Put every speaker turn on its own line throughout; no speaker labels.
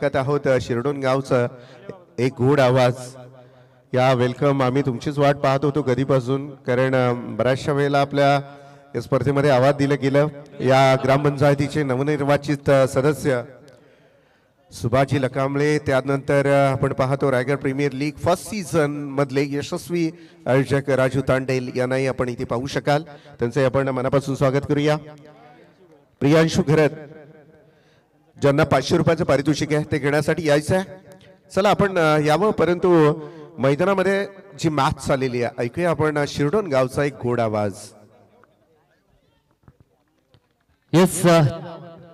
ऐकत आहोत शिरडोन गावचा एक गोड आवाज. या वेलकम. आम्ही तुमचीच वाट पाहत होतो कधीपासून, कारण बऱ्याचशा वेळेला आपल्या या स्पर्धेमध्ये आवाज दिलं गेलं. या ग्रामपंचायतीचे नवनिर्वाचित सदस्य सुभाजी लकांबळे, त्यानंतर आपण पाहतो Raigad premier league first season मधले यशस्वी आयोजक राजू तांडेल यांनाही आपण इथे पाहू शकाल. त्यांचे आपण मनापासून स्वागत करूया. प्रियांशु घरत ज्यांना 500 रुपयाचं पारितोषिक आहे ते घेण्यासाठी यायचं आहे. चला आपण यावं, परंतु मैदानामध्ये जी मॅच चाललेली आहे ऐकूया आपण शिरडोन गावचा एक गोड आवाज.
Yes,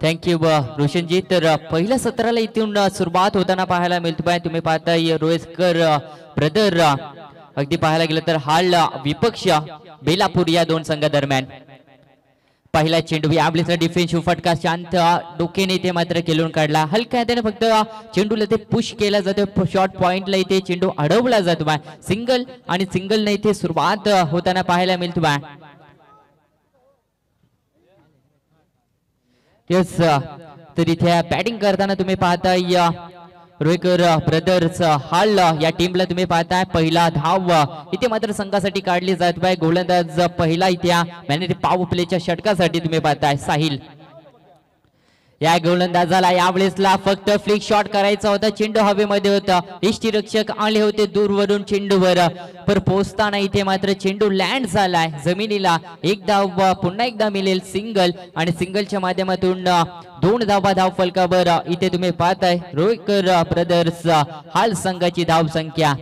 thank you Roshanji. तर पहिल्या सत्राला इथून सुरुवात होताना पाहायला मिळतो. तुम्ही पाहताय रोयस्कर ब्रदर. अगदी पाहायला गेलं तर हाल विपक्ष बेलापूर या दोन संघादरम्यान. पहिला चेंडू यावेळेस डिफेन्सिव्ह फटका शांत डोक्याने इथे मात्र खेळून काढला. हलक्या हाताने फक्त चेंडूला ते पुश केला जातो. शॉर्ट पॉइंटला इथे चेंडू अडवला जातो. सिंगल आणि सिंगल ने इथे सुरुवात होताना पाहायला मिळतो. येस, तर इथे बॅटिंग करताना तुम्ही पाहताय रोयकर ब्रदर्स हाल या टीमला तुम्ही पाहताय पहिला धाव इथे मात्र संघासाठी काढली जात आहे. गोलंदाज पहिला इथे मॅनेज पॉवर प्लेच्या षटकासाठी तुम्ही पाहताय साहिल. या गोलंदाजाला यावेळेसला फक्त फ्लिक शॉट करायचा होता. चेंडू हवेमध्ये होता. यष्टीरक्षक आले होते दूरवरून चेंडूवर, पर पोहोचताना इथे मात्र चेंडू लँड झालाय जमिनीला. एक धाव पुन्हा एकदा मिळेल सिंगल, आणि सिंगलच्या माध्यमातून 2 धावा धाव फलकावर इथे तुम्ही पाहताय रोयकर ब्रदर्स हाल संघाची धाव संख्या.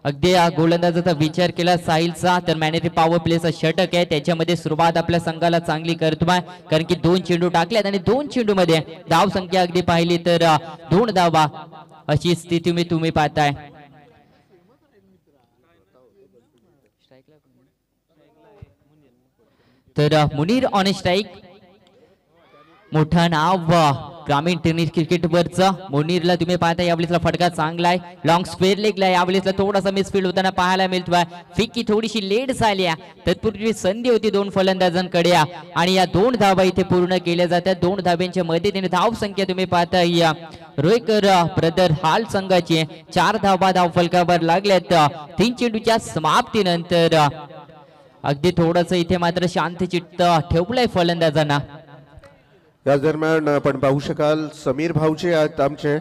अगदी गोलंदाजाचा विचार केला साहिलचा तर मॅनेज पॉवर प्लेचा षटक आहे, त्याच्यामध्ये सुरुवात आपल्या संघाला चांगली करतोय, कारण की 2 चेंडू टाकल्यात आणि 2 चेंडू मध्ये धाव संख्या अगदी पाहिली तर 2 धावा अशी स्थिती तुम्ही पाहताय. तर मुनीर ऑन स्ट्राईक. मोठा नाव ग्रामीण टेनिस क्रिकेट वरचा मुनीरला तुम्ही पाहता. यावेळेसला फटका चांगला आहे. लॉंग स्क्वेअर लेगला यावेळेसला थोडासा मिसफील्ड होताना पाहायला मिळतोय. फिकी थोडीशी लेट झाली. तत्पूर्वी संधी होती 2 फलंदाजांकडे आणि या 2 धावा इथे पूर्ण केल्या जातात. 2 धाब्यांच्या मदतीने धाव संख्या तुम्ही पाहता या रोयकर ब्रदर हाल संघाची 4 धावा धाव फलकावर लागल्यात 3 चेंडूच्या समाप्तीनंतर. अगदी थोडस इथे मात्र शांतचित्त ठेवलंय फलंदाजांना.
या दरम्यान आपण पाहू शकाल समीर भाऊचे आहेत आमचे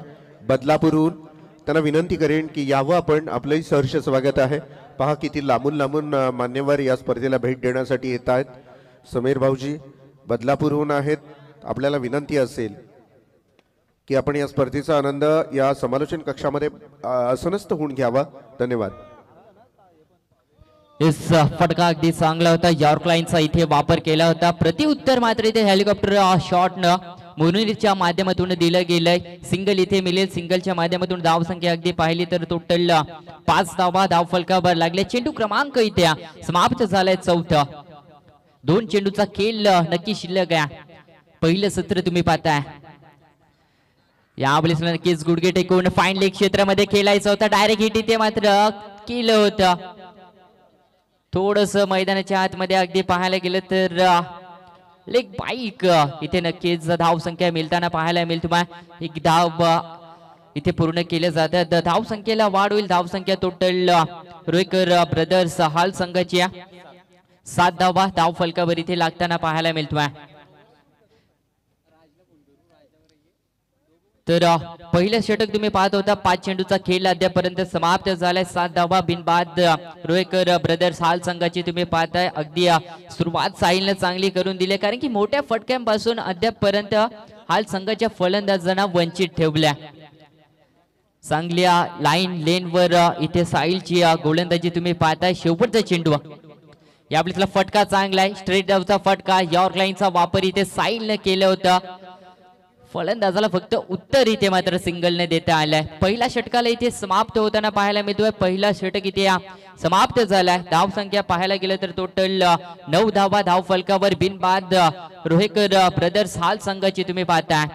बदलापूरहून. त्यांना विनंती करेन की यावं आपण. आपलंही सहर्ष स्वागत आहे. पहा किती लांबून लांबून मान्यवर या स्पर्धेला भेट देण्यासाठी येत आहेत. समीर भाऊजी बदलापूरहून आहेत. आपल्याला विनंती असेल की आपण या स्पर्धेचा आनंद या समालोचन कक्षामध्ये असनस्त होऊन घ्यावा. धन्यवाद.
इस फटका अगदी चांगला होता. यॉर्क लाईनचा इथे वापर केला होता. प्रतिउत्तर मात्र इथे हेलिकॉप्टर शॉट न मुनीरच्या माध्यमातून दिलं गेलंय. सिंगल इथे मिळेल. सिंगलच्या माध्यमातून धाव संख्या अगदी पाहिली तर टोटल 5 धावा धाव फलकावर लागले. चेंडू क्रमांक इथे समाप्त झालाय 4. 2 चेंडूचा खेळ नक्की शिल्लक आहे. पहिलं सत्र तुम्ही पाहताय. यावेळेस नक्कीच गुडघे टेकून फाईन लेग क्षेत्रामध्ये खेळायचं होता. डायरेक्ट हिट इथे मात्र केलं होतं. थोडस मैदानाच्या आतमध्ये अगदी पाहायला गेलं तर लेग बाईक इथे नक्कीच धाव संख्या मिळताना पाहायला मिळतो. एक धाव इथे पूर्ण केले जातात. धाव संख्येला वाढ होईल. धाव संख्या टोटल रोयकर ब्रदर्स हाल संघाची 7 धावा धाव फलकावर इथे लागताना पाहायला मिळतो. तर पहिलं षटक तुम्ही पाहत होता. 5 चेंडूचा खेळ अद्यापर्यंत समाप्त झालाय. 7 धावा बिनबाद रोयकर ब्रदर्स हाल संघाची तुम्ही पाहताय. अगदी सुरुवात साहिलने चांगली करून दिली, कारण की मोठ्या फटक्यांपासून अद्यापर्यंत हाल संघाच्या फलंदाजांना वंचित ठेवल्या. चांगल्या लाईन लेनवर इथे साहिलची गोलंदाजी तुम्ही पाहताय. शेवटचा चेंडू यावेळेसला फटका चांगला आहे. स्ट्रेट डाऊनचा फटका. यॉर्क लाईनचा वापर इथे साहिलने केलं होतं. फलंदाजाला फक्त उत्तर इथे मात्र सिंगलने देता आलाय. पहिला षटकाला इथे समाप्त होताना पाहायला मिळतोय. पहिला षटक इथे समाप्त झालाय. धाव संख्या पाहायला गेलं तर टोटल 9 धावा धाव फलकावर बिनबाद रोयकर ब्रदर्स हाल संघाची तुम्ही पाहताय.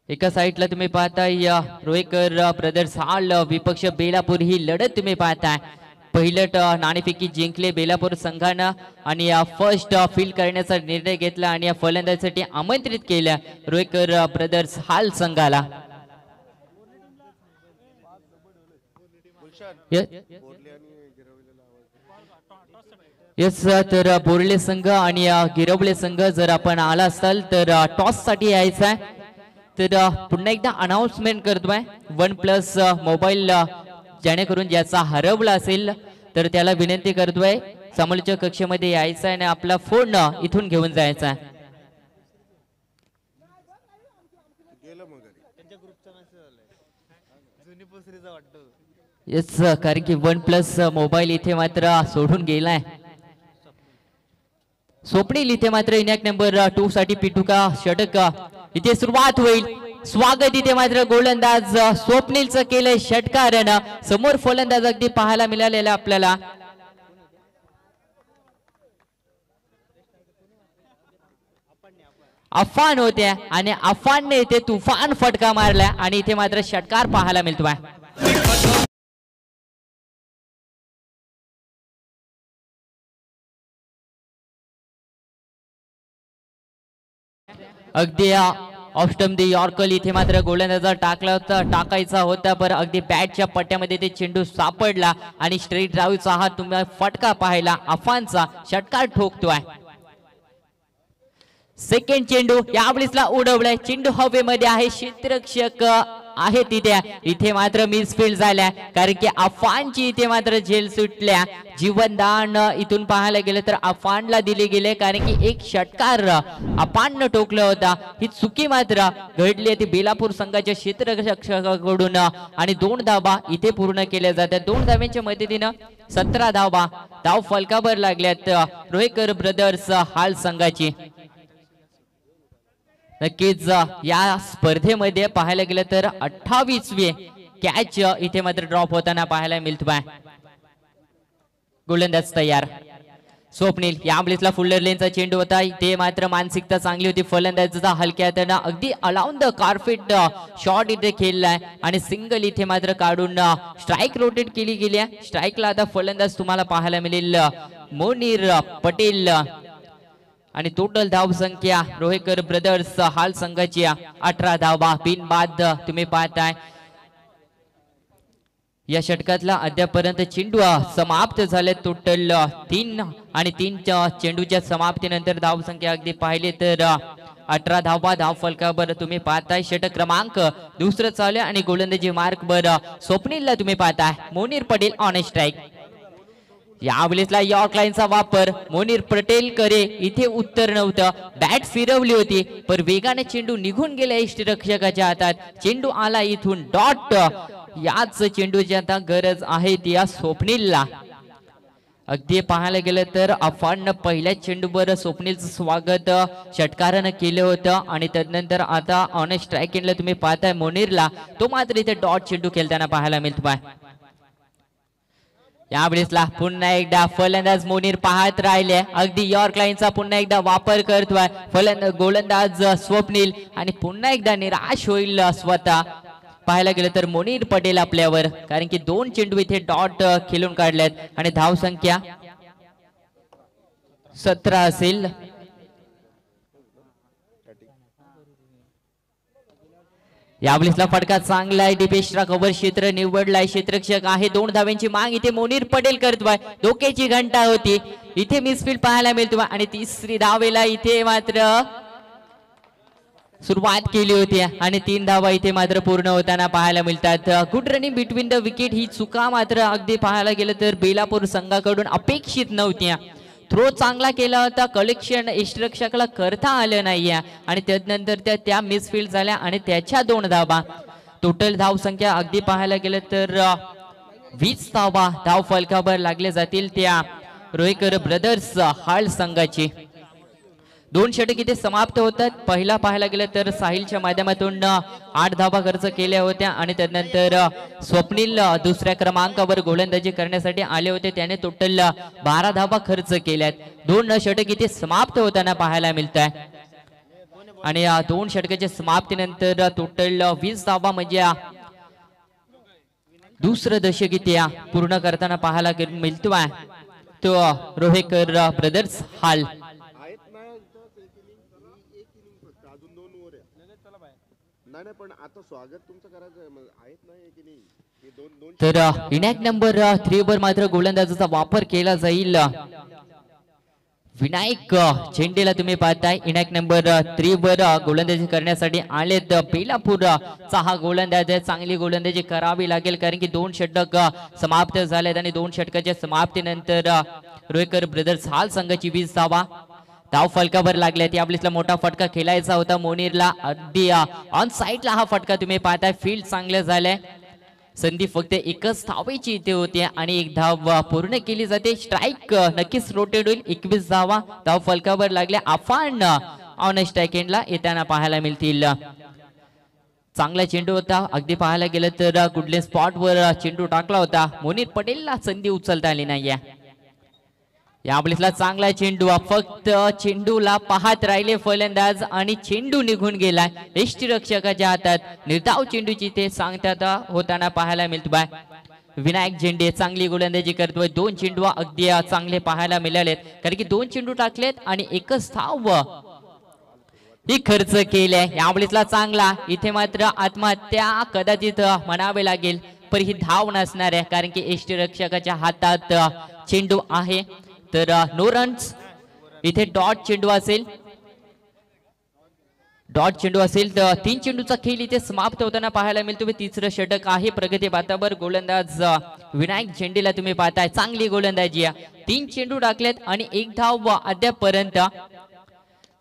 एका साईडला तुम्ही पाहताय रोयकर ब्रदर्स हाल विपक्ष बेलापूर ही लढत तुम्ही पाहताय. पहिलं नाणेफेकी जिंकले बेलापूर संघानं आणि फर्स्ट फील्ड करण्याचा निर्णय घेतला आणि या फलंदाजीसाठी आमंत्रित केलं रोईकर ब्रदर्स हाल संघाला. येस तर बोर्ले संघ आणि गिरवले संघ जर आपण आला असाल तर टॉस साठी यायचं आहे. तर पुन्हा एकदा अनाउन्समेंट करतोय OnePlus मोबाईल जेणेकरून ज्याचा हरवला असेल तर त्याला विनंती करतोय समोरच्या कक्षेमध्ये यायचं आहे आणि आपला फोन इथून घेऊन जायचा आहे. येस कारण की OnePlus मोबाईल इथे मात्र सोडून गेलाय. स्वप्नील इथे मात्र इनॅक्ट नंबर 2 साठी पिटुका षटक इथे सुरुवात होईल. स्वागत इथे मात्र गोलंदाज स्वप्नीलचं केलंय षटकारण. समोर फलंदाज अगदी पाहायला मिळालेला आपल्याला. अफान होत्या आणि अफानने इथे तुफान फटका मारला आणि इथे मात्र षटकार पाहायला मिळतोय. अगदी ऑफस्टम यॉर्कर इथे मात्र गोलंदाजा टाकायचा होता पर अगदी बॅटच्या पट्ट्यामध्ये ते चेंडू सापडला आणि स्ट्रेट ड्राईव्हचा हा तुम्ही फटका पाहिला. अफानचा षटकार ठोकतोय. सेकंड चेंडू यावेळेसला उडवलाय. चेंडू हवेमध्ये आहे. क्षेत्ररक्षक आहे तिथे. इथे मात्र मिसफील्ड झाल्या कारण की अफानची इथे मात्र झेल सुटल्या. जीवनदान इथून पाहायला गेलं तर अफानला दिले गेले कारण की एक षटकार अफाननं ठोकला होता. ही चुकी मात्र घडली ती बेलापूर संघाच्या क्षेत्ररक्षकाकडून आणि 2 धावा इथे पूर्ण केल्या जातात. 2 धाव्यांच्या मदतीनं 17 धावा धाव फलकावर लागल्यात रोईकर ब्रदर्स हाल संघाची. नक्कीच या स्पर्धेमध्ये पाहायला गेलं तर 28वी कॅच इथे मात्र ड्रॉप होताना पाहायला मिळतोय. गोलंदाज तयार. स्वप्नील यावेळेसला फुल्लर लेनचा चेंडू होता. इथे मात्र मानसिकता चांगली होती फलंदाजाचा. हलक्यात अगदी अलाउंड द कार्पेट शॉट इथे खेळलाय आणि सिंगल इथे मात्र काढून स्ट्राईक रोटेट केली गेली आहे. स्ट्राईकला आता फलंदाज तुम्हाला पाहायला मिळेल मोनीर पटेल आणि टोटल धाव संख्या रोईकर ब्रदर्स हाल संघाची 18 धावा बिनबाद तुम्ही पाहताय. या षटकातला अद्यापर्यंत चेंडू समाप्त झाले. टोटल 3 आणि 3 चेंडूच्या समाप्तीनंतर धाव संख्या अगदी पाहिली तर 18 धावा धाव फलकावर तुम्ही पाहताय. षटक क्रमांक 2 चालू आणि गोलंदाजी मार्क वर स्वप्नीलला तुम्ही पाहताय. Monir Patel on strike. यावेळेसला यॉर्क लाईनचा वापर मोनीर पटेल करे. इथे उत्तर नव्हतं. बॅट फिरवली होती पण वेगाने चेंडू निघून गेला यष्टिरक्षकाच्या हातात. चेंडू आला इथून डॉट. याच चेंडूची आता गरज आहे ती या स्वप्नीलला. अगदी पाहायला गेलं तर अफाननं पहिल्या चेंडूवर स्वप्नीलचं स्वागत षटकारानं केलं होतं आणि त्यानंतर आता ऑन स्ट्राईक एंडला तुम्ही पाहताय मोनीरला. तो मात्र इथे डॉट चेंडू खेळताना पाहायला मिळतोय. यावेळेसला पुन्हा एकदा फलंदाज मोनीर पाहत राहिले. अगदी यॉर्क लाईनचा पुन्हा एकदा वापर करतोय गोलंदाज स्वप्नील आणि पुन्हा एकदा निराश होईल स्वतः. पाहायला गेलं तर मोनीर पटेल आपल्यावर कारण की 2 चेंडू इथे डॉट खेळून काढल्यात आणि धाव संख्या 17 असेल. यावेळेसला फटका चांगला आहे. डिपेस्ट्रा कव्हर क्षेत्र निवडलाय. क्षेत्ररक्षक आहे. 2 धाव्यांची माग इथे मोनीर पटेल करतोय. डोक्याची घंटा होती. इथे मिसफील्ड पाहायला मिळतोय आणि 3री धावेला इथे मात्र सुरुवात केली होती आणि 3 धावा इथे मात्र पूर्ण होताना पाहायला मिळतात. Good running between the wicket. ही चुका मात्र अगदी पाहायला गेलं तर बेलापूर संघाकडून अपेक्षित नव्हत्या. थ्रो चांगला केला होता. कलेक्शन यष्टिरक्षकाला करता आलं नाहीये आणि त्यानंतर त्या मिसफील्ड झाल्या आणि त्याच्या 2 धावा. टोटल धाव संख्या अगदी पाहायला गेलं तर 20 धावा धाव फलकावर लागले जातील त्या रोईकर ब्रदर्स हाल संघाची. 2 षटक इथे समाप्त होतात. पहिला पाहायला गेलं तर साहिलच्या माध्यमातून 8 धावा खर्च केल्या होत्या आणि त्यानंतर स्वप्नील 2ऱ्या क्रमांकावर गोलंदाजी करण्यासाठी आले होते. त्याने टोटल 12 धावा खर्च केल्यात. 2 षटक इथे समाप्त होताना पाहायला मिळत आहे आणि या 2 षटकाच्या समाप्तीनंतर टोटल 20 धावा म्हणजे दुसरं दशक इथे पूर्ण करताना पाहायला मिळतोय तो रोहेकर ब्रदर्स हाल.
नाही पण आता स्वागत तुमचं करायचं आहेत नाही की नाही हे दोन
तर विनायक नंबर 3 वर मात्र गोलंदाजाचा वापर केला जाईल. विनायक झेंडेला तुम्ही पाहताय विनायक नंबर 3 वर गोलंदाजी करण्यासाठी आलेत. बेलापूरचा हा गोलंदाज आहे. चांगली गोलंदाजी करावी लागेल कारण की 2 षटक समाप्त झालेत आणि 2 षटकाच्या समाप्तीनंतर रोहेकर ब्रदर्स हाल संघाची 20 धावा धाव फलकावर लागल्यात. यावेळेसला मोठा फटका खेळायचा होता मोनीरला. अगदी ऑन साइडला हा फटका तुम्ही पाहताय. फील्ड चांगलं झालंय. संधी फक्त एकच धावेची इथे होती आणि एक धाव पूर्ण केली जाते. स्ट्राईक नक्कीच रोटेट होईल. 21 धावा धाव फलकावर लागल्या. अफान ऑन स्ट्राईक एंडला येताना पाहायला मिळतील. चांगला चेंडू होता. अगदी पाहायला गेलं तर गुडले स्पॉट वर चेंडू टाकला होता. मोनीर पटेलला संधी उचलता आली नाहीये. यावेळेसला चांगला चेंडू फक्त चेंडूला पाहत राहिले फलंदाज आणि चेंडू निघून गेलाय यष्टीरक्षकाच्या हातात. निर्धाव चेंडूची ते सांगतात होताना पाहायला मिळतोय. विनायक झेंडे चांगली गोलंदाजी करतोय. 2 चेंडू अगदी चांगले पाहायला मिळालेत कारण की 2 चेंडू टाकलेत आणि एकच धाव ही खर्च केले. यावेळेसला चांगला इथे मात्र आत्महत्या कदाचित म्हणावे लागेल पण ही धाव नसणार आहे कारण की यष्टीरक्षकाच्या हातात चेंडू आहे. तर नो रन्स इथे डॉट चेंडू असेल. डॉट चेंडू असेल तर 3 चेंडूचा खेळ इथे समाप्त होताना पाहायला मिळतो. 3रं षटक आहे प्रगती बातावर. गोलंदाज विनायक झेंडेला तुम्ही पाहताय. चांगली गोलंदाजी 3 चेंडू टाकलेत आणि एक धाव अद्यापर्यंत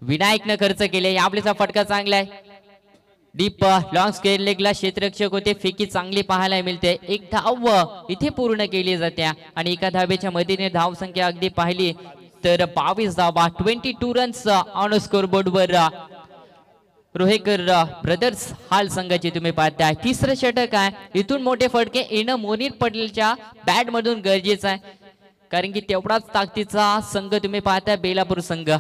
विनायकनं खर्च केले. यावेळेचा फटका चांगला आहे. डीप लॉंग स्क्वेअर लेगला क्षेत्ररक्षक होते. फेकी चांगली पाहायला मिळते. एक धाव इथे पूर्ण केली जाते आणि एका धावेच्या मदतीने धाव संख्या अगदी पाहिली तर 22 धावा 22 रन्स ऑन स्कोर बोर्ड वर रोहेकर ब्रदर्स हाल संघाची तुम्ही पाहताय. 3रं षटक आहे. इथून मोठे फटके येणं मोनीर पटेलच्या बॅट मधून गरजेचं आहे कारण की तेवढाच ताकदीचा संघ तुम्ही पाहताय बेलापूर संघ.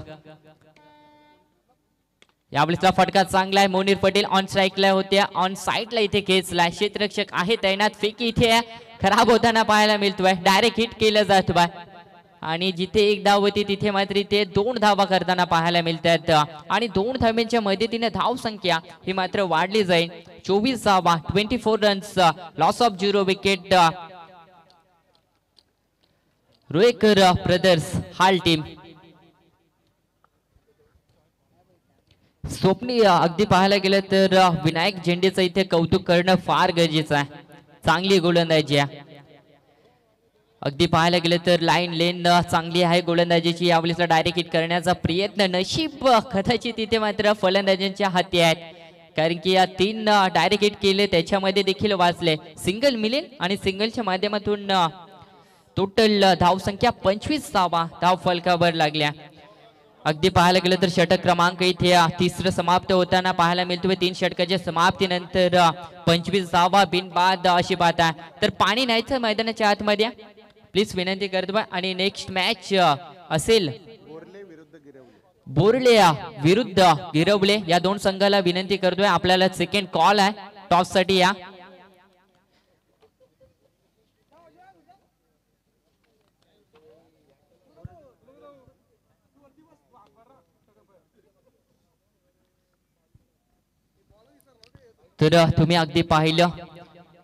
यावेळेसला फटका चांगला आहे. मोनीर पटेल ऑन स्ट्राईकला होत्या. ऑन साइडला इथे खेचलाय. क्षेत्ररक्षक आहे तैनात. फेकी इथे खराब होताना पाहायला मिळतोय. डायरेक्ट हिट केलं जात आणि जिथे एक धाव होती तिथे मात्र इथे 2 धावा करताना पाहायला मिळतात आणि 2 धावांच्या मदतीने धाव संख्या ही मात्र वाढली जाईल. 24 धावा 24 runs loss of 0 wicket. Rohekar brothers हाल टीम. स्वप्नी अगदी पाहायला गेलं तर विनायक झेंडेचं इथे कौतुक करणं फार गरजेचं आहे. चांगली गोलंदाजी अगदी पाहायला गेलं तर लाईन लेन चांगली आहे गोलंदाजीची. यावेळेसला डायरेक्ट हिट करण्याचा प्रयत्न नशीब कदाचित इथे मात्र फलंदाजांच्या हाती आहेत कारण की या 3 डायरेक्ट हिट केले त्याच्यामध्ये देखील वाचले. सिंगल मिलिन आणि सिंगलच्या माध्यमातून टोटल धाव संख्या 25 धावा धाव फलकावर लागल्या. अगदी पाहायला गेलं तर षटक क्रमांक इथे 3रं समाप्त होताना पाहायला मिळतोय. 3 षटकाच्या समाप्तीनंतर 25 धावा बिनबाद अशी बात आहे. तर पाणी नाहीचं मैदानाच्या आतमध्ये प्लीज विनंती करतोय. आणि नेक्स्ट मॅच असेल बोर्ले विरुद्ध गिरवले. या 2 संघाला विनंती करतोय आपल्याला सेकंड कॉल आहे टॉस साठी. या तर तुम्ही अगदी पाहिलं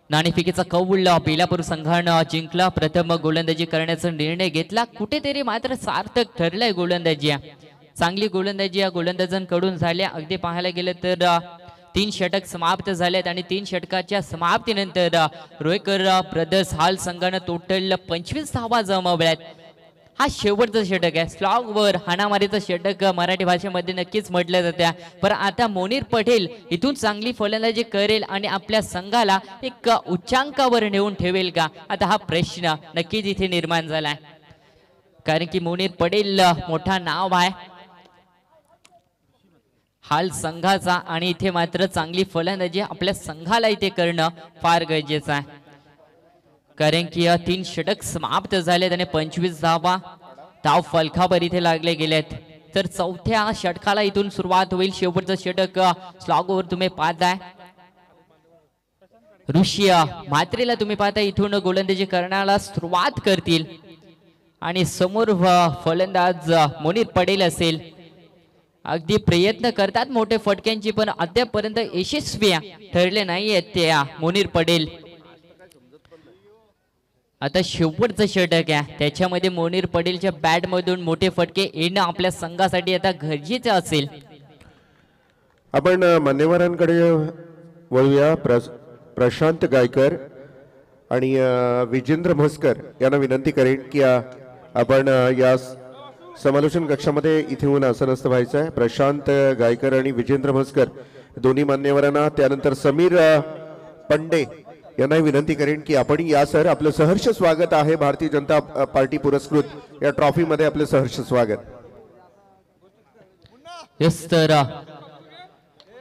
नाणेफेकीचा कौल बेलापूर संघानं जिंकला. प्रथम गोलंदाजी करण्याचा निर्णय घेतला. कुठेतरी मात्र सार्थक ठरलंय गोलंदाजी. चांगली गोलंदाजी या गोलंदाजांकडून झाल्या. अगदी पाहायला गेलं तर 3 षटक समाप्त झालेत आणि 3 षटकाच्या समाप्तीनंतर रोहेकर ब्रदर्स हाल संघानं टोटल 25 धावा जमवल्यात. हा शेवटचा षटक आहे. स्लॉग वर हाणामारीचा षटक मराठी भाषेमध्ये नक्कीच म्हटलं जातं. पण आता मोनीर पटेल इथून चांगली फलंदाजी करेल आणि आपल्या संघाला एक उच्चांकावर नेऊन ठेवेल का, आता हा प्रश्न नक्कीच इथे निर्माण झालाय. कारण की मोनीर पटेल मोठा नाव आहे हाल संघाचा आणि इथे मात्र चांगली फलंदाजी आपल्या संघाला इथे करणं फार गरजेचं आहे. कारण की 3 षटक समाप्त झालेत आणि 25 धावा धाव फलकावर इथे लागले गेलेत. तर 4थ्या षटकाला इथून सुरुवात होईल. शेवटचं षटक स्लॉगवर तुम्ही पाहताय. ऋषी म्हात्रेला तुम्ही पाहता इथून गोलंदाजी करण्याला सुरुवात करतील आणि समोर फलंदाज मोनीर पटेल असेल. अगदी प्रयत्न करतात मोठे फटक्यांची पण अद्यापपर्यंत यशस्वी ठरले नाहीयेत त्या मोनीर पटेल. आता शेवटचं षटक आहे त्याच्यामध्ये मोनीर पटेलच्या बॅट मधून मोठे फटके येणं आपल्या संघासाठी आता गरजेचं असेल.
आपण मान्यवरांकडे वळूया. प्रशांत गायकर आणि विजेंद्र म्हसकर यांना विनंती करेन की आपण या समालोचन कक्षामध्ये इथे येऊन आसनस्थ व्हायचं आहे. प्रशांत गायकर आणि विजेंद्र म्हसकर दोन्ही मान्यवरांना, त्यानंतर समीर पंडे यांनाही विनंती करेन की आपण या सर. आपलं सहर्ष स्वागत आहे. भारतीय जनता पार्टी पुरस्कृत या ट्रॉफीमध्ये आपलं सहर्ष स्वागत.
यस तर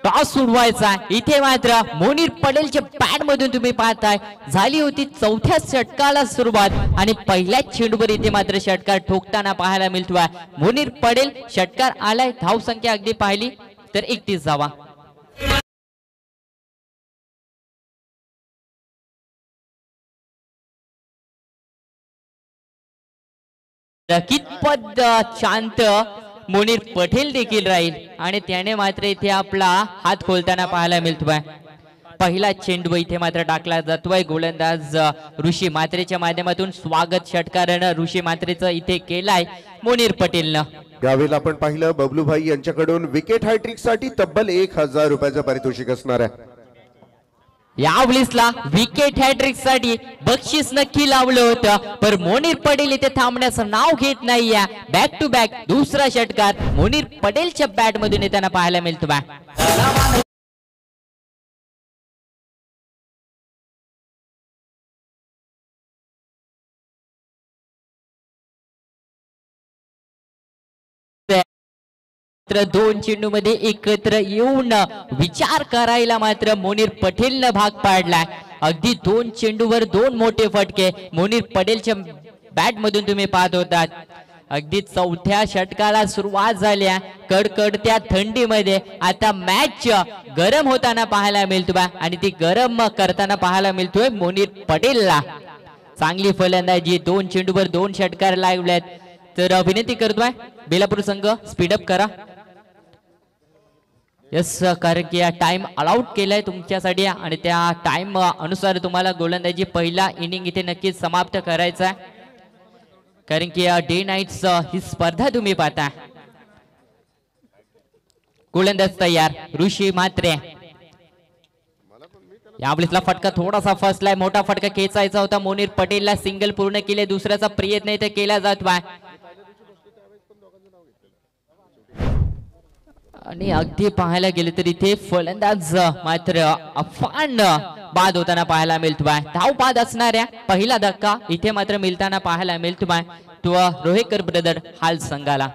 टॉस उडवायचा इथे मात्र मोनीर पटेलच्या बॅट मधून तुम्ही पाहताय झाली होती चौथ्या षटकाला सुरुवात आणि पहिल्याच चेंडूवर इथे मात्र षटकार ठोकताना पाहायला मिळतोय. मोनीर पटेल षटकार आलाय. धाव संख्या अगदी पाहिली तर 31 धावा. कितपत शांत मोनीर पटेल देखील राहील आणि त्याने मात्र इथे आपला हात खोलताना पाहायला मिळतोय. पहिला चेंडू इथे मात्र टाकला जातोय. गोलंदाज ऋषी म्हात्रेच्या माध्यमातून स्वागत षटकारानं ऋषी म्हात्रेचं इथे केलाय मोनीर पटेलनं.
यावेळेला आपण पाहिलं बबलूभाई यांच्याकडून विकेट हॅट्रिक साठी तब्बल 1000 रुपयाचं पारितोषिक असणार आहे.
यावेळेसला विकेट हॅट्रिक साठी बक्षीस नक्की लावलं होतं पण मोनीर पटेल इथे थांबण्याचं नाव घेत नाहीये. बॅक टू बॅक दुसरा षटकार मोनीर पटेलच्या बॅट मधून येताना पाहायला मिळतो. दोन चेंडू मध्ये एकत्र येऊन विचार करायला मात्र मोनीर पटेलनं भाग पाडलाय. अगदी दोन चेंडूवर दोन मोठे फटके मोनीर पटेलच्या बॅट मधून तुम्ही पाहत होतात. अगदी चौथ्या षटकाला सुरुवात झाल्या कडकडत्या थंडीमध्ये आता मॅच गरम होताना पाहायला मिळतोय आणि ती गरम करताना पाहायला मिळतोय मोनीर पटेलला. चांगली फलंदाजी, दोन चेंडूवर दोन षटकार लावलेत. तर विनंती करतोय बेलापूर संघ स्पीडअप करा. यस कारण की टाइम अलाउड केलाय तुमच्यासाठी आणि त्या टाइम अनुसार तुम्हाला गोलंदाजी पहिला इनिंग इथे नक्कीच समाप्त करायचा आहे. कारण की डे नाईट्स ही स्पर्धा तुम्ही पाहता. गोलंदाज तयार ऋषी म्हात्रे. यावेळेसला फटका थोडासा फसलाय. मोठा फटका खेचायचा होता मोनीर पटेलला. सिंगल पूर्ण केले. दुसऱ्याचा प्रयत्न इथे केला जातोय आणि अगदी पाहायला गेले तर इथे फलंदाज मात्र अफान बाद होताना पाहायला मिळतोय. धाव बाद असणाऱ्या पहिला धक्का इथे मात्र मिळताना पाहायला मिळतोय तो रोहेकर ब्रदर हाल संघाला.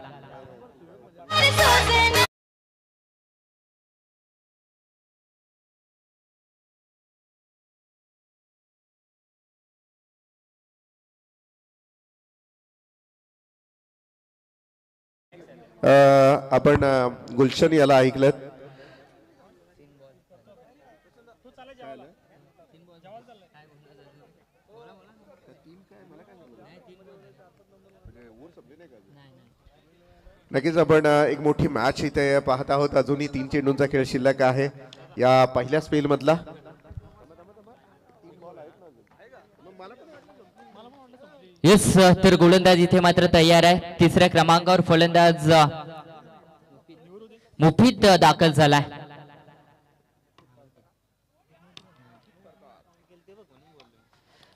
आपण गुलशन याला ऐकलं. नक्कीच आपण एक मोठी मॅच इथे पाहत आहोत. अजूनही 3 चेंडूंचा खेळ शिल्लक आहे या पहिल्या स्पेल मधला.
येस तर गोलंदाज इथे मात्र तयार आहे. तिसऱ्या क्रमांकावर फलंदाज मुफीद दाखल झालाय.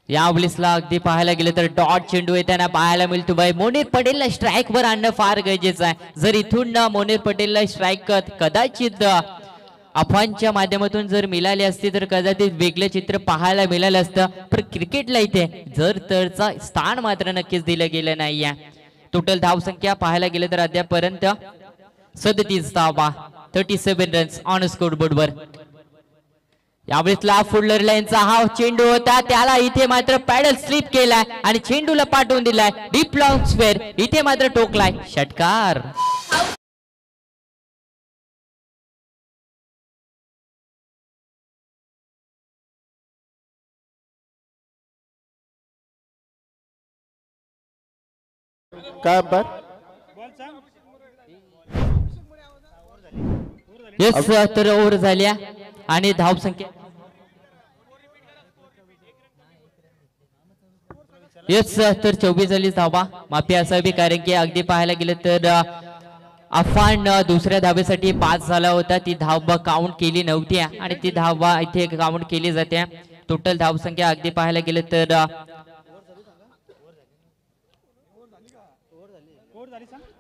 यावेळेसला अगदी पाहायला गेलं तर डॉट चेंडू येताना पाहायला मिळतो. भाई मोनीर पटेलला स्ट्राईक वर आणणं फार गरजेचं आहे. जर इथून मोनीर पटेलला स्ट्राईक कदाचित अफवांच्या माध्यमातून जर मिळाली असती तर कदाचित वेगळं चित्र पाहायला मिळालं असतं. पण क्रिकेटला इथे जर तरचा स्थान मात्र नक्कीच दिलं गेलं नाहीये. टोटल धावसंख्या पाहायला गेलं तर अद्यापर्यंत 37 धावा, 37 रन्स ऑन स्कोर बोर्डवर. यावेळेसला फुल्लर लाईनचा हा चेंडू होता. त्याला इथे मात्र पॅडल स्लिप केलाय आणि चेंडूला पाठवून दिलाय डीप लॉंग स्क्वेअर. इथे मात्र टोकलाय षटकार.
काय अंपायर?
येस तर ओव्हर झाल्या आणि धाव संख्या येस तर 24 झाली धावा. माफी असावी कारण की अगदी पाहायला गेलं तर अफान दुसऱ्या धावेसाठी 5 झाला होता. ती धाव काउंट केली नव्हती आणि ती धावा इथे काउंट केली जाते. टोटल धाव संख्या अगदी पाहायला गेलं तर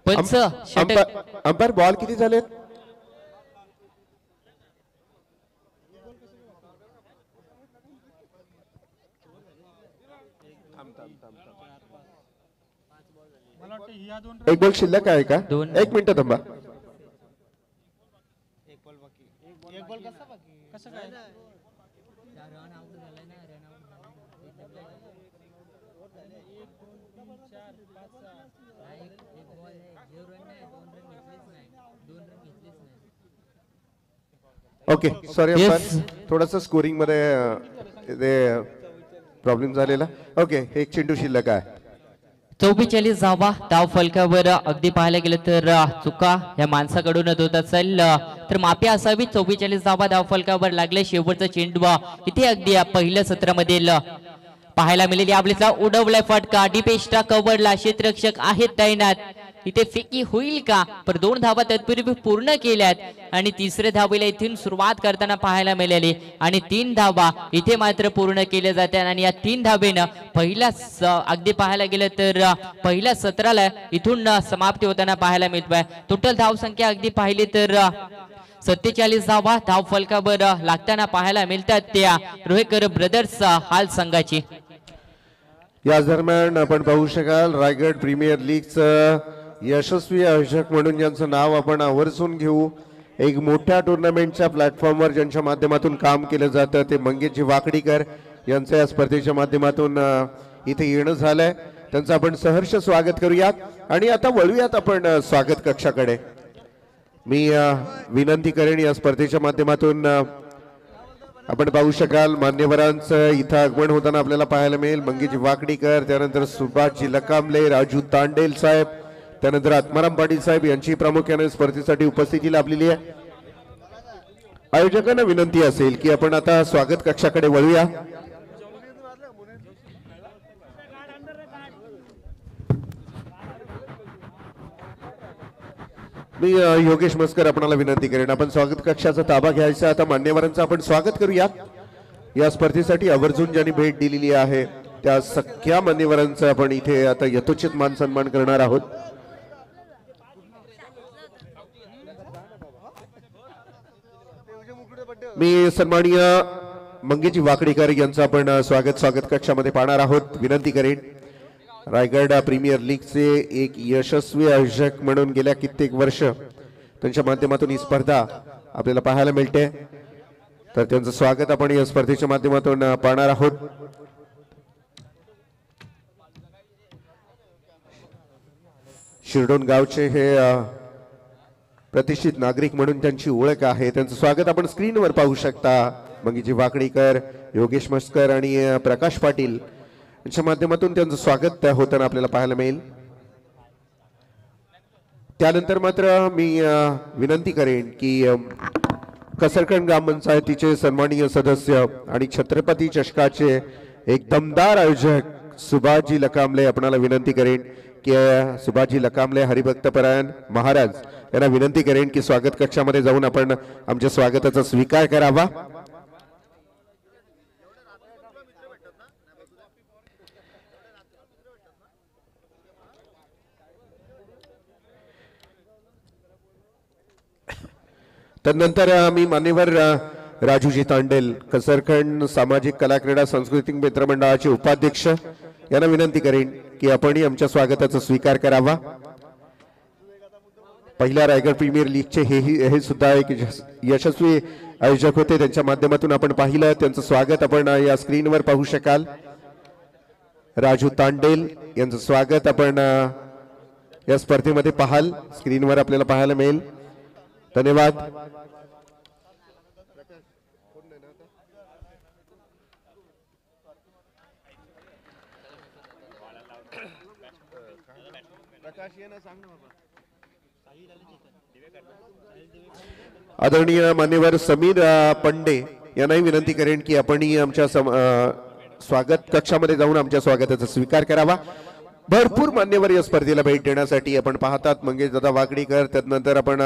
पंच षटक.
अंपायर बॉल किती झालेत? एक बॉल शिल्लक आहे का?
दोन.
एक मिनिट थांबा. Okay sorry
Yes.
अंपायर, थोडस स्कोरिंग मध्ये ते प्रॉब्लेम झालेला. ओके एक चेंडू शिल्लक आहे.
44 धावा धाव फलकावर अगदी पाहायला गेलं तर चुका या माणसाकडून होत असेल तर माफी असावी. 44 धावा धाव फलकावर लागले. शेवटचा चेंडू इथे अगदी पहिल्या सत्रामधील पाहायला मिळेल. आपल्याला उडवलाय फटका. डिपेस्टा कव्हरला क्षेत्ररक्षक आहेत तैनात. इथे फेकी होईल का? पर 2 धावा तत्पूर्वी पूर्ण केल्यात आणि तिसऱ्या धावेला इथून सुरुवात करताना पाहायला मिळाली आणि 3 धावा इथे मात्र पूर्ण केल्या जातात आणि या 3 धावेनं पहिल्या अगदी पाहायला गेलं तर पहिल्या सत्राला इथून समाप्ती होताना पाहायला मिळतोय. टोटल धाव संख्या अगदी पाहिली तर 47 धावा धाव फलकावर लागताना पाहायला मिळतात त्या रोहेकर ब्रदर्स हाल संघाची.
याच दरम्यान आपण पाहू शकाल रायगड प्रीमियर लीगचं यशस्वी आयोजक म्हणून ज्यांचं नाव आपण आवर्जून घेऊ, एक मोठ्या टुर्नामेंटच्या प्लॅटफॉर्मवर ज्यांच्या माध्यमातून काम केलं जातं ते मंगेशजी वाकडीकर यांचं या स्पर्धेच्या माध्यमातून इथे येणं झालंय. त्यांचं आपण सहर्ष स्वागत करूयात आणि आता वळूयात आपण स्वागत कक्षाकडे. मी विनंती करेन या स्पर्धेच्या माध्यमातून आपण पाहू शकाल मान्यवरांचं इथं आगमन होताना आपल्याला पाहायला मिळेल. मंगेशजी वाकडीकर, त्यानंतर सुभाषजी लकामले, राजू तांडेल साहेब, त्यानंतर आत्माराम पाटील साहेब यांची प्रामुख्याने स्पर्धेसाठी उपस्थिती लाभलेली आहे. आयोजकांना विनंती असेल की आपण आता स्वागत कक्षाकडे वळूया. मी योगेश मस्कर आपणाला विनंती करेन आपण स्वागत कक्षाचा ताबा घ्यायचा. आता मान्यवरांचं आपण स्वागत करूया. या स्पर्धेसाठी आवर्जून ज्यांनी भेट दिलेली आहे त्या सगळ्या मान्यवरांचं आपण इथे आता यथोचित मान सन्मान करणार आहोत. मी सन्माननीय मंगेशजी वाकडीकर यांचं आपण स्वागत कक्षामध्ये पाहणार आहोत. विनंती करेन रायगड प्रीमियर लीगचे एक यशस्वी आयोजक म्हणून गेल्या कित्येक वर्ष त्यांच्या माध्यमातून ही स्पर्धा आपल्याला पाहायला मिळते, तर त्यांचं स्वागत आपण या स्पर्धेच्या माध्यमातून पाहणार आहोत. शिरडोन गावचे हे प्रतिष्ठित नागरिक म्हणून त्यांची ओळख आहे. त्यांचं स्वागत आपण स्क्रीनवर पाहू शकता. मंगेशजी वाकडीकर, योगेश मस्कर आणि प्रकाश पाटील यांच्या माध्यमातून त्यांचं स्वागत होताना आपल्याला पाहायला मिळेल. त्यानंतर मात्र मी विनंती करेन की कसरखंड ग्रामपंचायतीचे सन्माननीय सदस्य आणि छत्रपती चषकाचे एक दमदार आयोजक सुभाषजी लकामले आपणाला विनंती करेन की सुभाषजी लकामले हरिभक्तपरायण महाराज यांना विनंती करेन की स्वागत कक्षामध्ये जाऊन आपण आमच्या स्वागताचा स्वीकार करावा. तदनंतर मी मान्यवर राजूजी तांडेल कसरखंड सामाजिक कला क्रीडा सांस्कृतिक मित्र मंडळाचे उपाध्यक्ष यांना विनंती करेन की आपणही आमच्या स्वागताचा स्वीकार करावा. पहिल्या रायगड प्रीमियर लीगचे हे सुद्धा एक यशस्वी आयोजक होते, त्यांच्या माध्यमातून आपण पाहिलं. त्यांचं स्वागत आपण या स्क्रीनवर पाहू शकाल. राजू तांडेल यांचं स्वागत आपण या स्पर्धेमध्ये पाहाल, स्क्रीनवर आपल्याला पाहायला मिळेल. धन्यवाद. आदरणीय मान्यवर समीर पंडे यांनाही विनंती करेन की आपणही आमच्या स्वागत कक्षामध्ये जाऊन आमच्या स्वागताचा स्वीकार करावा. भरपूर मान्यवर या स्पर्धेला भेट देण्यासाठी आपण पाहतात. मंगेश दादा वाकडीकर, त्यानंतर आपण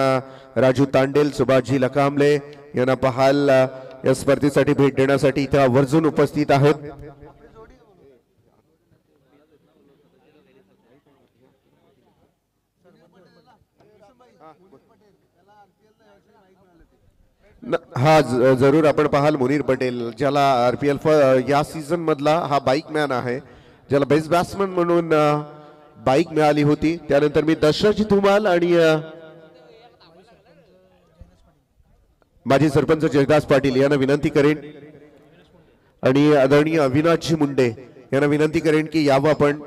राजू तांडेल, सुभाषजी लकांबले यांना पाहाल या स्पर्धेसाठी भेट देण्यासाठी इथे आवर्जून उपस्थित आहेत. हा जरूर आपण पाहाल मुनीर पटेल, ज्याला RPL या सीझन मधला हा बाईक मॅन आहे, ज्याला बेस्ट बॅट्समन म्हणून बाईक मिळाली होती. त्यानंतर मी दशरथ धुमाल आणि माजी सरपंच जयदास पाटील यांना विनंती करेन आणि आदरणीय अविनाशजी मुंडे यांना विनंती करेन की यावं आपण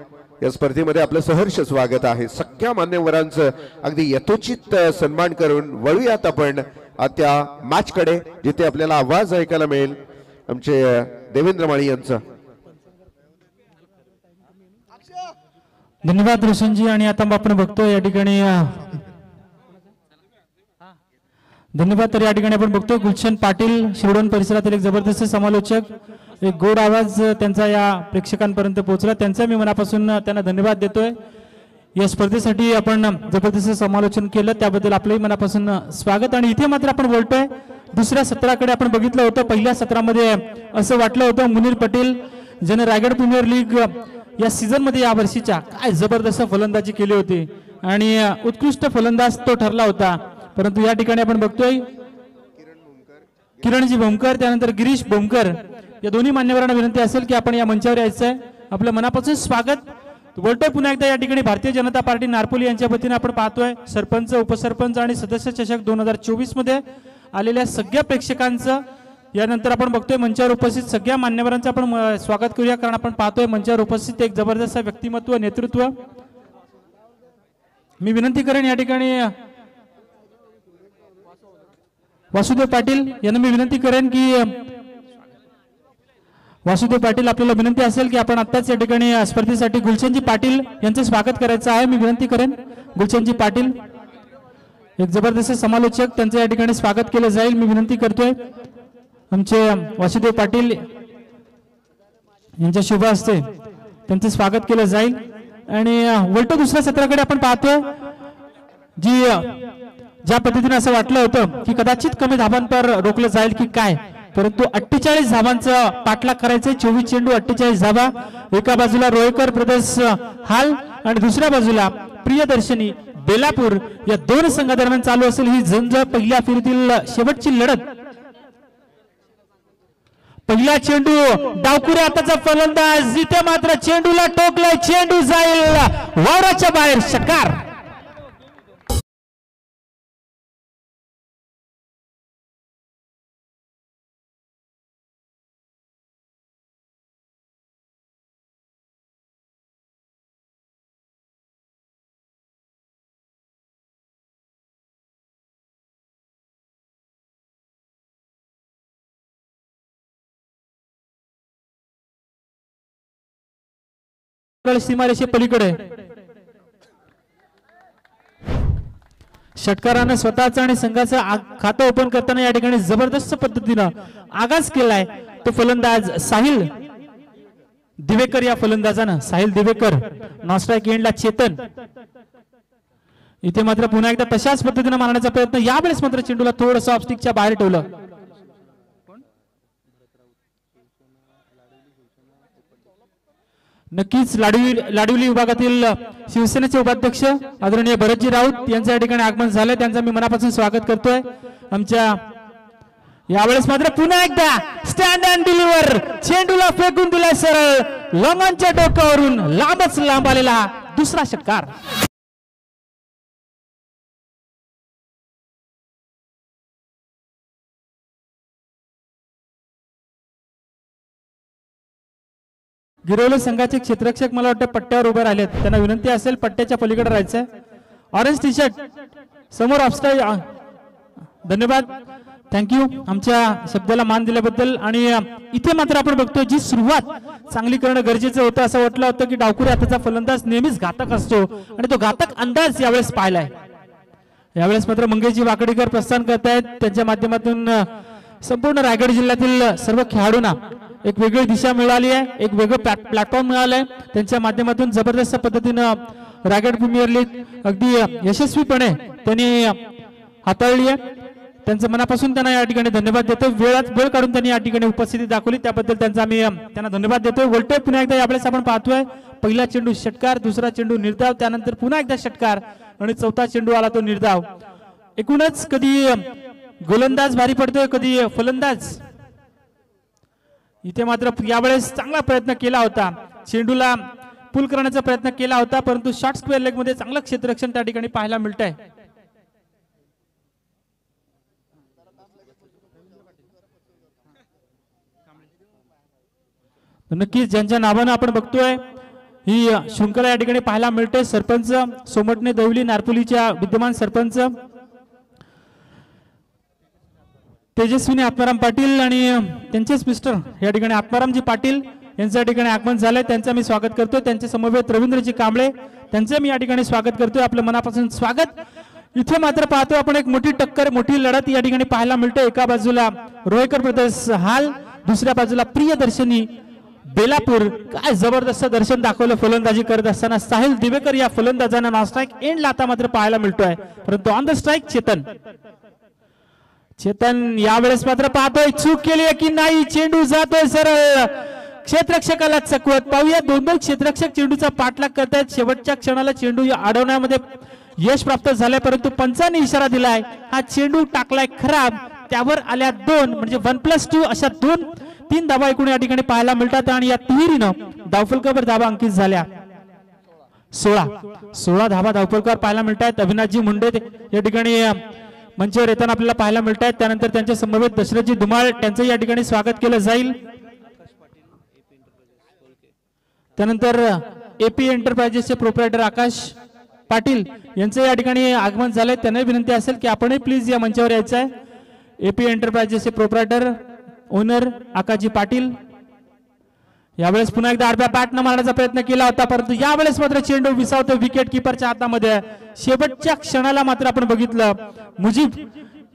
या स्पर्धेमध्ये. आपलं सहर्ष स्वागत आहे. सगळ्या मान्यवरांचं अगदी यथोचित सन्मान करून वळूयात आपण त्या मॅच कडे, जिथे आपल्याला आवाज ऐकायला मिळेल आमचे देवेंद्र माळी यांचा.
धन्यवाद रोशनजी. आणि आता आपण बघतो या ठिकाणी धन्यवाद. तर या ठिकाणी आपण बघतोय गुलशन पाटील, शिरडोन परिसरातील एक जबरदस्त समालोचक, एक गोड आवाज त्यांचा या प्रेक्षकांपर्यंत पोहोचला. त्यांचा मी मनापासून त्यांना धन्यवाद देतोय. या स्पर्धेसाठी आपण जबरदस्त समालोचन केलं, त्याबद्दल आपलंही मनापासून स्वागत. आणि इथे मात्र आपण बोलतोय दुसऱ्या सत्राकडे. आपण बघितलं होतं पहिल्या सत्रामध्ये असं वाटलं होतं मुनीर पटेल ज्याने रायगड प्रीमियर लीग या सीझन मध्ये या वर्षीच्या काय जबरदस्त फलंदाजी केली होती आणि उत्कृष्ट फलंदाज तो ठरला होता. परंतु या ठिकाणी आपण बघतोय किरणजी भोमकर, त्यानंतर गिरीश भोमकर या दोन्ही मान्यवरांना विनंती असेल की आपण या मंचावर यायचं आहे. आपलं मनापासून स्वागत बोलतोय पुन्हा एकदा. या ठिकाणी भारतीय जनता पार्टी नारपोली यांच्या वतीने आपण पाहतोय सरपंच, उपसरपंच आणि सदस्य चषक 2024 मध्ये आलेल्या सगळ्या प्रेक्षकांचं, यानंतर आपण बघतोय मंचावर उपस्थित सगळ्या मान्यवरांचं आपण स्वागत करूया. कारण आपण पाहतोय मंचावर उपस्थित एक जबरदस्त व्यक्तिमत्व, नेतृत्व. मी विनंती करेन या ठिकाणी वासुदेव पाटील यांना मी विनंती करेन की वासुदेव पाटील आपल्याला विनंती असेल की आपण आत्ताच या ठिकाणी स्पर्धेसाठी गुलशनजी पाटील यांचं स्वागत करायचं आहे. मी विनंती करेन गुलशनजी पाटील, एक जबरदस्त समालोचक, त्यांचं या ठिकाणी स्वागत केलं जाईल. मी विनंती करतोय आमचे वासुदेव पाटील यांच्या शुभ हस्ते त्यांचं स्वागत केलं जाईल. आणि उलट दुसऱ्या सत्राकडे आपण पाहतोय जी ज्या पद्धतीने असं वाटलं होतं की कदाचित कमी धाबांवर रोखलं जाईल की काय, परंतु 48 धाबांचा पाठलाग करायचे. 24 चेंडू 48 धाबा. एका बाजूला रोयकर ब्रदर्स हाल आणि दुसऱ्या बाजूला प्रियदर्शनी बेलापूर या दोन संघादरम्यान चालू असेल ही झंझ. पहिल्या फेरीतील शेवटची लढत. पहिला चेंडू डावकुरे हाताचा फलंदाज, जिथे मात्र चेंडूला टोकलाय, चेंडू जाईल वावराच्या बाहेर. षटकार. सीमारेषे पलीकडे षटकारानं स्वतःचं आणि संघाचं खातं ओपन करताना या ठिकाणी जबरदस्त पद्धतीनं आगाज केलाय तो फलंदाज साहिल दिवेकर. या फलंदाजानं साहिल दिवेकर. नॉस्ट्राईक एंडला चेतन. इथे मात्र पुन्हा एकदा तशाच पद्धतीने मारण्याचा प्रयत्न. यावेळेस मात्र चेंडूला थोडंसं ऑफस्टिकच्या बाहेर ठेवलं. नक्कीच लाडविली विभागातील शिवसेनेचे उपाध्यक्ष आदरणीय भरतजी राऊत यांच्या या ठिकाणी आगमन झालंय. त्यांचं मी मनापासून स्वागत करतोय. आमच्या यावेळेस मात्र पुन्हा एकदा स्टँड अँड डिलिव्हर. चेंडूला फेकून दिलाय सरळ लॉंगॉनच्या डोक्यावरून लांबच लांब आलेला दुसरा षटकार. गिरवले संघाचे क्षेत्ररक्षक मला वाटतं पट्ट्यावर उभे राहिलेत. त्यांना विनंती असेल पट्ट्याच्या पलीकडे राहायचंय. ऑरेंज टी शर्ट समोर ऑफस्टाईल. धन्यवाद. थँक्यू आमच्या शब्दाला मान दिल्याबद्दल. आणि इथे मात्र आपण बघतोय जी सुरुवात चांगली करणं गरजेचं होतं. असं वाटलं होतं की डावखुरी हाताचा फलंदाज नेहमीच घातक असतो आणि तो घातक अंदाज यावेळेस पाहिलाय. यावेळेस मात्र मंगेशजी वाकडीकर प्रस्थान करतायत. त्यांच्या माध्यमातून संपूर्ण रायगड जिल्ह्यातील सर्व खेळाडूंना एक वेगळी दिशा मिळाली आहे, एक वेगळं प्लॅटफॉर्म मिळालंय. त्यांच्या माध्यमातून जबरदस्त पद्धतीनं रायगड प्रीमियर लीग अगदी यशस्वीपणे त्यांनी हाताळली आहे. त्यांचं मनापासून त्यांना या ठिकाणी धन्यवाद देतो. वेळ काढून त्यांनी या ठिकाणी उपस्थिती दाखवली त्याबद्दल त्यांचा आम्ही त्यांना धन्यवाद देतोय. वोल्टेज पुन्हा एकदा यावेळेस आपण पाहतोय पहिला चेंडू षटकार, दुसरा चेंडू निर्धाव, त्यानंतर पुन्हा एकदा षटकार आणि चौथा चेंडू आला तो निर्धाव. एकूणच कधी गोलंदाज भारी पडतोय, कधी फलंदाज. इथे मात्र यावेळेस चांगला प्रयत्न केला होता, चेंडूला पुल करण्याचा प्रयत्न केला होता, परंतु शॉर्ट स्क्वेअर लेग मध्ये चांगलं क्षेत्ररक्षण त्या ठिकाणी पाहायला मिळत आहे. नक्कीच ज्यांच्या नावानं आपण बघतोय ही शृंखला या ठिकाणी पाहायला मिळते. सरपंच सोमटणे दौली नारपुलीच्या विद्यमान सरपंच तेजस्विनी आत्माराम पाटील आणि त्यांचेच मिस्टर या ठिकाणी आत्मारामजी पाटील यांच्या ठिकाणी आगमन झालंय. त्यांचं मी स्वागत करतोय. त्यांच्या समवेत रवींद्रजी कांबळे त्यांचं मी या ठिकाणी स्वागत करतोय. आपलं मनापासून स्वागत. इथे मात्र पाहतो आपण एक मोठी टक्कर, मोठी लढत या ठिकाणी पाहायला मिळते. एका बाजूला रोहेकर ब्रदर्स हाल, दुसऱ्या बाजूला प्रियदर्शनी बेलापूर. काय जबरदस्त दर्शन दाखवलं फलंदाजी करत असताना साहिल दिवेकर या फलंदाजांना नॉन स्ट्राईक एंड ला आता मात्र पाहायला मिळतोय, परंतु ऑन द स्ट्राईक चेतन यावेळेस मात्र पाहतोय चूक केली आहे की नाही. चेंडू जातोय सरळ क्षेत्ररक्षकाला चकवत. पाहूया दोन क्षेत्ररक्षक चेंडूचा पाठलाग करतायत. शेवटच्या क्षणाला चेंडू अडवण्यामध्ये यश प्राप्त झालंय, परंतु पंचांनी इशारा दिलाय हा चेंडू टाकलाय खराब. त्यावर आल्या 2 म्हणजे 1+2 अशा 3 धावा एकूण या ठिकाणी पाहायला मिळतात आणि या तिहेरीनं धावफलकावर धावा अंकित झाल्या. 16 धावा धावफलकावर पाहायला मिळतात. अविनाशजी मुंडे या ठिकाणी मंचावर येताना आपल्याला पाहायला मिळत आहेत. त्यानंतर त्यांच्या समवेत दशरथजी धुमाळ त्यांचं या ठिकाणी स्वागत केलं जाईल. त्यानंतर एपी एंटरप्राइजेसचे प्रोप्रायटर आकाश पाटील यांचं या ठिकाणी आगमन झालंय. त्यांना विनंती असेल की आपणही प्लीज या मंचावर यायचं आहे. एपी एंटरप्राइजेसचे प्रोप्रायटर ओनर आकाशजी पाटील. यावेळेस पुन्हा एकदा आडव्या बॅटनं मारण्याचा प्रयत्न केला होता, परंतु यावेळेस मात्र चेंडू विसावतो विकेट किपरच्या हातामध्ये. शेवटच्या क्षणाला मात्र आपण बघितलं मुजीब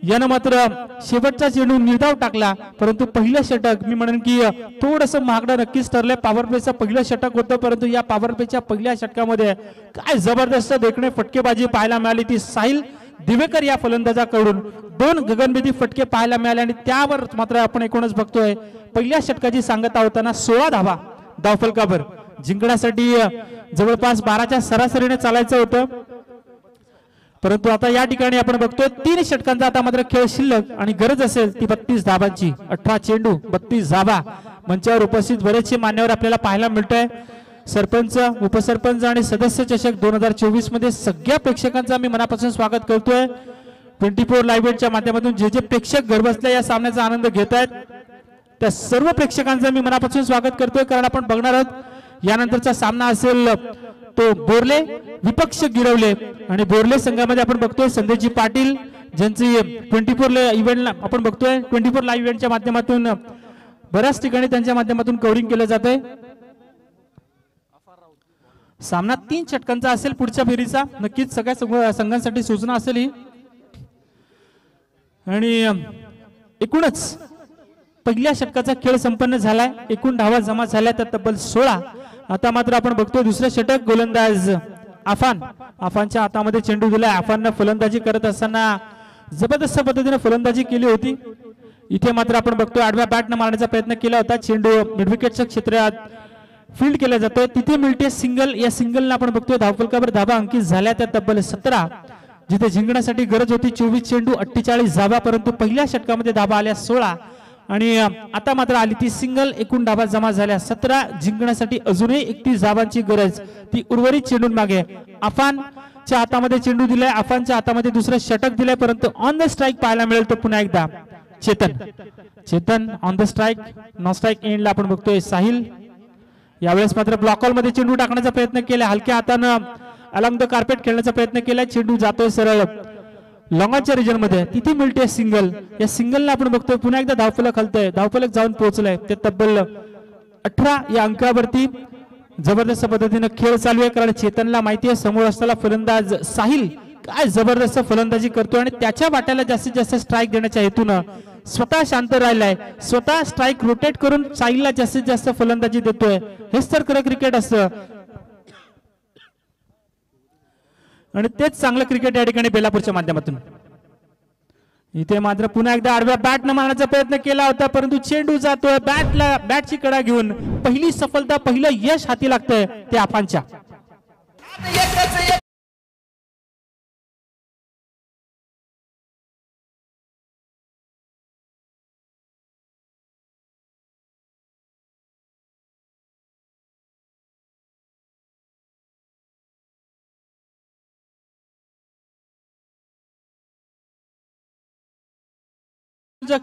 यानं मात्र शेवटचा चेंडू निर्धाव टाकला, परंतु पहिलं षटक मी म्हणेन की थोडंसं महागडं नक्कीच ठरलंय. पॉवर प्लेचं पहिलं षटक होतं, परंतु या पॉवर प्लेच्या पहिल्या षटकामध्ये काय जबरदस्त देखणे फटकेबाजी पाहायला मिळाली ती साहिल दिवेकर या फलंदाजाकडून. 2 गगनभेदी फटके पाहायला मिळाले आणि त्यावर मात्र आपण एकूणच बघतोय पहिल्या षटकाची सांगता होताना 16 धावा धावफलकावर जिंकण्यासाठी जवळपास 12च्या सरासरीने चालायचं होतं, परंतु आता या ठिकाणी आपण बघतोय 3 षटकांचा आता मात्र खेळ शिल्लक आणि गरज असेल ती 32 धावांची. 18 चेंडू 32 धावा. मंचावर उपस्थित बरेचसे मान्यवर आपल्याला पाहायला मिळतंय. सरपंच, उपसरपंच आणि सदस्य चषक 2024 मध्ये सगळ्या प्रेक्षकांचा मी मनापासून स्वागत करतोय. 24 लाईव्ह वेटच्या माध्यमातून जे प्रेक्षक घर बसल्या या सामन्याचा आनंद घेत आहेत त्या सर्व प्रेक्षकांचं मी मनापासून स्वागत करतोय. कारण आपण बघणार आहोत यानंतरचा सामना असेल तो बोर्ले विपक्ष गिरवले आणि बोर्ले संघामध्ये आपण बघतोय संदेशजी पाटील ज्यांची 24 इव्हेंटला आपण बघतोय 24 लाईव्ह इव्हेंटच्या माध्यमातून बऱ्याच ठिकाणी त्यांच्या माध्यमातून कव्हरिंग केलं जातंय. सामना 3 षटकांचा असेल पुढच्या फेरीचा. नक्कीच सगळ्या संघांसाठी सूचना असेल ही. आणि एकूणच पहिल्या षटकाचा खेळ संपन्न झालाय. एकूण धावा जमा झाल्या त्या तब्बल 16. आता मात्र आपण बघतोय दुसरं षटक. गोलंदाज आफानच्या हातामध्ये चेंडू दिलाय. आफाननं फलंदाजी करत असताना जबरदस्त पद्धतीने फलंदाजी केली होती. इथे मात्र आपण बघतोय आडव्या बॅटनं मारण्याचा प्रयत्न केला होता. चेंडू मिडविकेटच्या क्षेत्रात फील्ड केला जातोय, तिथे मिळते सिंगल. या सिंगलला आपण बघतोय धावफलकावर धावा अंकित झाल्या त्या तब्बल 17. जिथे जिंकण्यासाठी गरज होती 24 चेंडू 48 धावा, परंतु पहिल्या षटकामध्ये धावा आल्या 16 आणि आता मात्र आली ती सिंगल. एकूण धावा जमा झाल्या 17. जिंकण्यासाठी अजूनही 31 धावांची गरज, ती उर्वरित चेंडून मागे. आफानच्या हातामध्ये चेंडू दिलाय, आफानच्या हातामध्ये दुसरं षटक दिलंय, परंतु ऑन द स्ट्राईक पाहायला मिळेल तो पुन्हा एकदा Chetan on the strike. Non strike एंडला आपण बघतोय साहिल. यावेळेस मात्र ब्लॉक मध्ये चेंडू टाकण्याचा प्रयत्न केला, हलक्या हातानं अलॉंग द कार्पेट खेळण्याचा प्रयत्न केलाय. चेंडू जातोय सरळ लॉंगाच्या रिजन मध्ये तिथे मिळते सिंगल. या सिंगलला आपण बघतोय पुन्हा एकदा धावफलक हलतंय, धावफलक जाऊन पोहोचलंय ते तब्बल 18 या अंकावरती. जबरदस्त पद्धतीने खेळ चालू आहे, कारण चेतनला माहिती आहे समोर असलेला फलंदाज साहिल काय जबरदस्त फलंदाजी करतोय आणि त्याच्या वाट्याला जास्तीत जास्त स्ट्राईक देण्याच्या हेतून स्वतः शांत राहिलाय, स्वतः स्ट्राईक रोटेट करून साहिलला जास्तीत जास्त फलंदाजी देतोय. हेच तर खरं क्रिकेट असतं आणि तेच चांगलं क्रिकेट या ठिकाणी बेलापूरच्या माध्यमातून. इथे मात्र पुन्हा एकदा आडव्या बॅट न मारण्याचा प्रयत्न केला होता, परंतु चेंडू जातोय बॅटची कडा घेऊन. पहिली सफलता, पहिलं यश हाती लागतंय ते आफांच्या.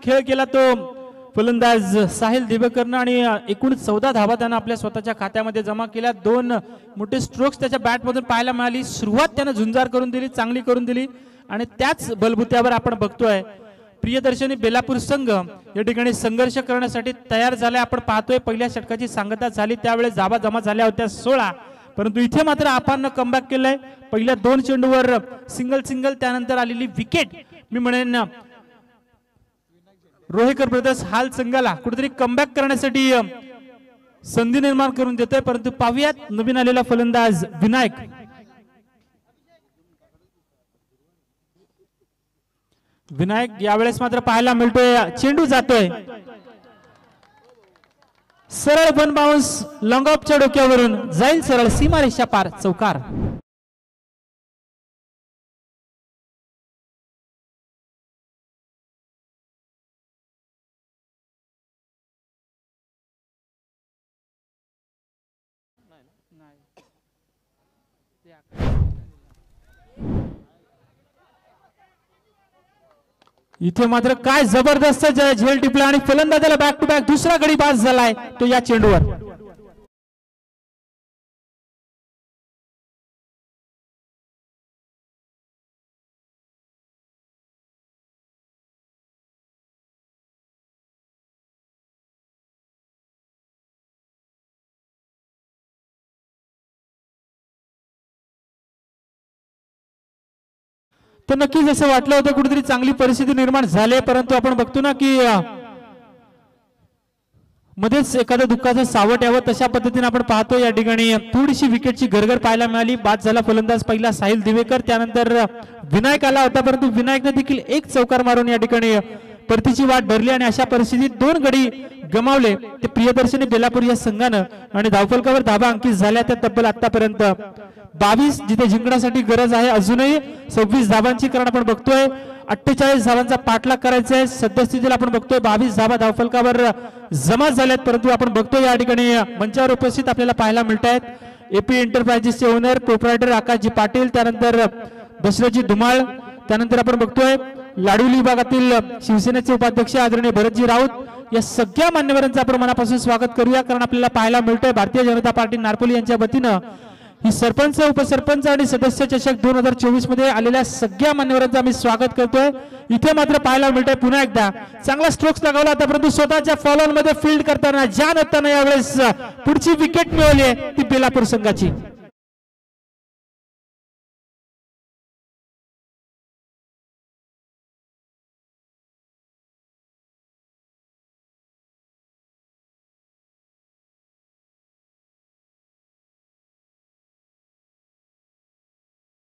खेळ केला तो फलंदाज साहिल दिवेकरनं आणि एकूण 14 धावा त्यानं आपल्या स्वतःच्या खात्यामध्ये जमा केल्या. 2 मोठे स्ट्रोक्स त्याच्या बॅट मधून पाहायला मिळाली. सुरुवात त्यानं झुंजार करून दिली, चांगली करून दिली आणि त्याच बलबुत्यावर आपण बघतोय प्रियदर्शनी बेलापूर संघ या ठिकाणी संघर्ष करण्यासाठी तयार झालाय. आपण पाहतोय पहिल्या षटकाची सांगता झाली त्यावेळेस धावा जमा झाल्या होत्या 16, परंतु इथे मात्र आपण कमबॅक केलंय. पहिल्या 2 चेंडूवर सिंगल त्यानंतर आलेली विकेट मी म्हणेन रोहेकर ब्रदर्स हाल संघाला कुठेतरी कमबॅक करण्यासाठी संधी निर्माण करून देतोय. परंतु पाहूयात नवीन आलेला फलंदाज विनायक यावेळेस मात्र पाहायला मिळतोय चेंडू जातोय सरळ वन बाउन्स लॉंग ऑफच्या डोक्यावरून जाईल सरळ सीमारेषा पार चौकार. इथे मात्र काय जबरदस्त झेल टिपला आणि फलंदाजाला बॅक टू बॅक दुसरा गडी बाद झालाय तो या चेंडूवर. तर नक्कीच असं वाटलं होतं कुठेतरी चांगली परिस्थिती निर्माण झाली, परंतु आपण बघतो ना की मध्येच एखादं दुःखाचं सावट यावं तशा पद्धतीने आपण पाहतो या ठिकाणी थोडीशी विकेटची गरगर पाहायला मिळाली. बाद झाला फलंदाज पहिला साहिल दिवेकर, त्यानंतर विनायक आला होता, परंतु विनायकने देखील एक चौकार मारून या ठिकाणी परतीची वाट धरली आणि अशा परिस्थितीत 2 गडी गमावले ते प्रियदर्शनी बेलापूर या संघानं आणि धावफलकावर धाबा अंकित झाल्या त्या तब्बल आतापर्यंत 22, जिथे जिंकण्यासाठी गरज आहे अजूनही 26 धावांची, कारण आपण बघतोय 48 धावांचा पाठलाग करायचा आहे. सद्यस्थितीला आपण बघतोय 22 धावा धावफलकावर जमा झाल्यात, परंतु आपण बघतोय या ठिकाणी मंचावर उपस्थित आपल्याला पाहायला मिळत आहेत एपी एंटरप्राइजेसचे ओनर प्रोप्रायटर आकाशजी पाटील, त्यानंतर दशरथजी धुमाळ, त्यानंतर आपण बघतोय लाडुली विभागातील शिवसेनेचे उपाध्यक्ष आदरणीय भरतजी राऊत. या सगळ्या मान्यवरांचं आपण मनापासून स्वागत करूया, कारण आपल्याला पाहायला मिळतंय भारतीय जनता पार्टी नारपोली यांच्या वतीनं ही सरपंच, उपसरपंच आणि सदस्य चषक 2024 मध्ये आलेल्या सगळ्या मान्यवरांचं आम्ही स्वागत करतोय. इथे मात्र पाहायला मिळतंय पुन्हा एकदा चांगला स्ट्रोक्स लगावला होता, परंतु स्वतःच्या फॉलोअर मध्ये फील्ड करताना ज्या नव्हताना यावेळेस पुढची विकेट मिळवली आहे ती बेलापूर संघाची.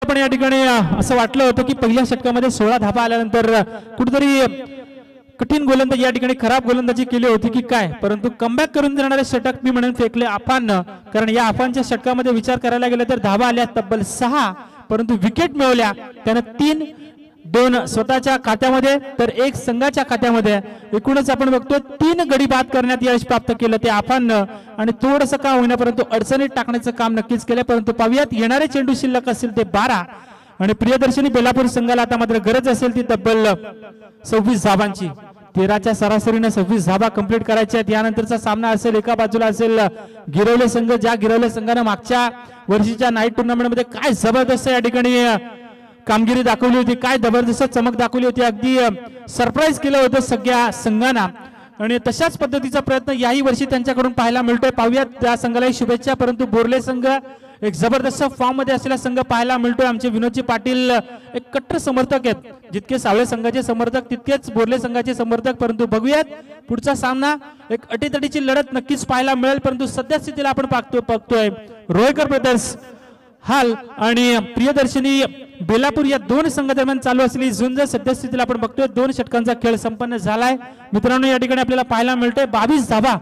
पण या ठिकाणी असं वाटलं होतं की पहिल्या षटकामध्ये 16 धावा आल्यानंतर कुठेतरी कठीण गोलंदाजी या ठिकाणी खराब गोलंदाजी केली होती की काय, परंतु कमबॅक करून देणारे षटक मी म्हणून फेकले आफांना, कारण या आफांच्या षटकामध्ये विचार करायला गेलं तर धावा आल्या तब्बल 6, परंतु विकेट मिळवल्या त्यानं 3, 2 स्वतःच्या खात्यामध्ये तर 1 संघाच्या खात्यामध्ये. एकूणच आपण बघतो 3 गडी बाद करण्यात यश प्राप्त केलं ते आफांना आणि थोडंसं का होईना परंतु अडचणीत टाकण्याचं काम नक्कीच केलं. परंतु पाहूयात येणारे चेंडू शिल्लक असेल ते 12 आणि प्रियदर्शनी बेलापूर संघाला आता मात्र गरज असेल ती तब्बल 26 धावांची. 13च्या सरासरीने 26 धावा कंप्लीट करायच्या आहेत. यानंतरचा सामना असेल एका बाजूला असेल गिरवले संघ, ज्या गिरवले संघानं मागच्या वर्षीच्या नाईट टुर्नामेंटमध्ये काय जबरदस्त या ठिकाणी कामगिरी दाखवली होती, काय जबरदस्त चमक दाखवली होती, अगदी सरप्राईज केलं होतं सगळ्या संघांना आणि तशाच पद्धतीचा प्रयत्न याही वर्षी त्यांच्याकडून पाहायला मिळतोय. पाहूयात त्या संघालाही शुभेच्छा. परंतु बोर्ले संघ एक जबरदस्त फॉर्म मध्ये असलेला संघ पाहायला मिळतोय. आमचे विनोदजी पाटील एक कट्टर समर्थक आहेत, जितके सावळे संघाचे समर्थक तितकेच बोर्ले संघाचे समर्थक. परंतु बघूयात पुढचा सामना, एक अटीतटीची लढत नक्कीच पाहायला मिळेल. परंतु सध्या स्थितीला आपण बघतोय रोयकर ब्रदर्स हाल आणि प्रियदर्शनी बेलापूर या दोन संघादरम्यान चालू असलेली झुंज सध्या स्थितीला आपण बघतोय. 2 षटकांचा खेळ संपन्न झालाय मित्रांनो. या ठिकाणी आपल्याला पाहायला मिळतंय 22 धावा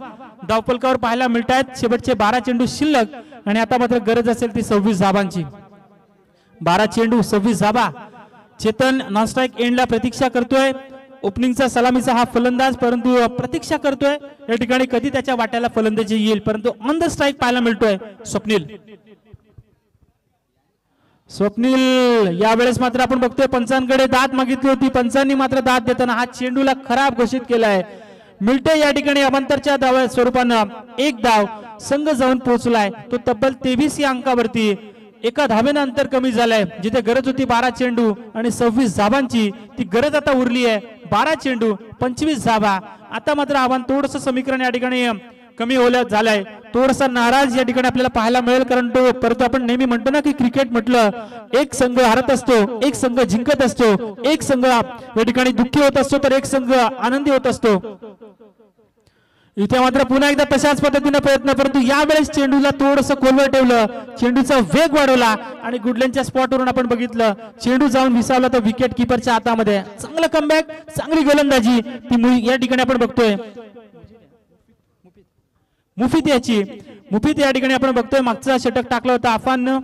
धावफलकावर पाहायला मिळत आहेत. शेवटचे 12 चेंडू शिल्लक आणि आता मात्र गरज असेल ती 26 धावांची. 12 चेंडू 26 धावा. चेतन नॉनस्ट्राईक एंडला प्रतीक्षा करतोय. ओपनिंगचा सलामीचा हा फलंदाज, परंतु प्रतीक्षा करतोय या ठिकाणी कधी त्याच्या वाट्याला फलंदाजी येईल. परंतु ऑन द स्ट्राईक पाहायला मिळतोय स्वप्नील यावेळेस मात्र आपण बघतोय पंचांकडे दाद मागितली होती, पंचांनी मात्र दाद देताना हा चेंडूला खराब घोषित केलाय. मिळते या ठिकाणी अमांतरच्या धावा स्वरूपानं 1 धाव संघ जाऊन पोहोचलाय. तो तब्बल 23 या अंकावरती. एका धावेनं अंतर कमी झालंय. जिथे गरज होती 12 चेंडू आणि 26 धावांची, ती गरज आता उरली आहे 12 चेंडू 25 धावा. आता मात्र आव्हान थोडंसं समीकरण या ठिकाणी कमी होल्या झालाय. थोडासा नाराज या ठिकाणी आपल्याला पाहायला मिळेल, कारण तो परंतु आपण नेहमी म्हणतो ना की क्रिकेट म्हटलं एक संघ हरत असतो, एक संघ जिंकत असतो, एक संघ या ठिकाणी दुःखी होत असतो, तर एक संघ आनंदी होत असतो. इथे मात्र पुन्हा एकदा तशाच पद्धतीने प्रयत्न, परंतु यावेळेस चेंडूला थोडंसं खोलवर ठेवलं, चेंडूचा वेग वाढवला आणि गुडल्यांच्या स्पॉटवरून आपण बघितलं चेंडू जाऊन विसावला तर विकेट किपरच्या हातामध्ये. चांगलं कमबॅक, चांगली गोलंदाजी ती या ठिकाणी आपण बघतोय. मुफीद या ठिकाणी आपण बघतोय मागचा षटक टाकला होता अफाननं.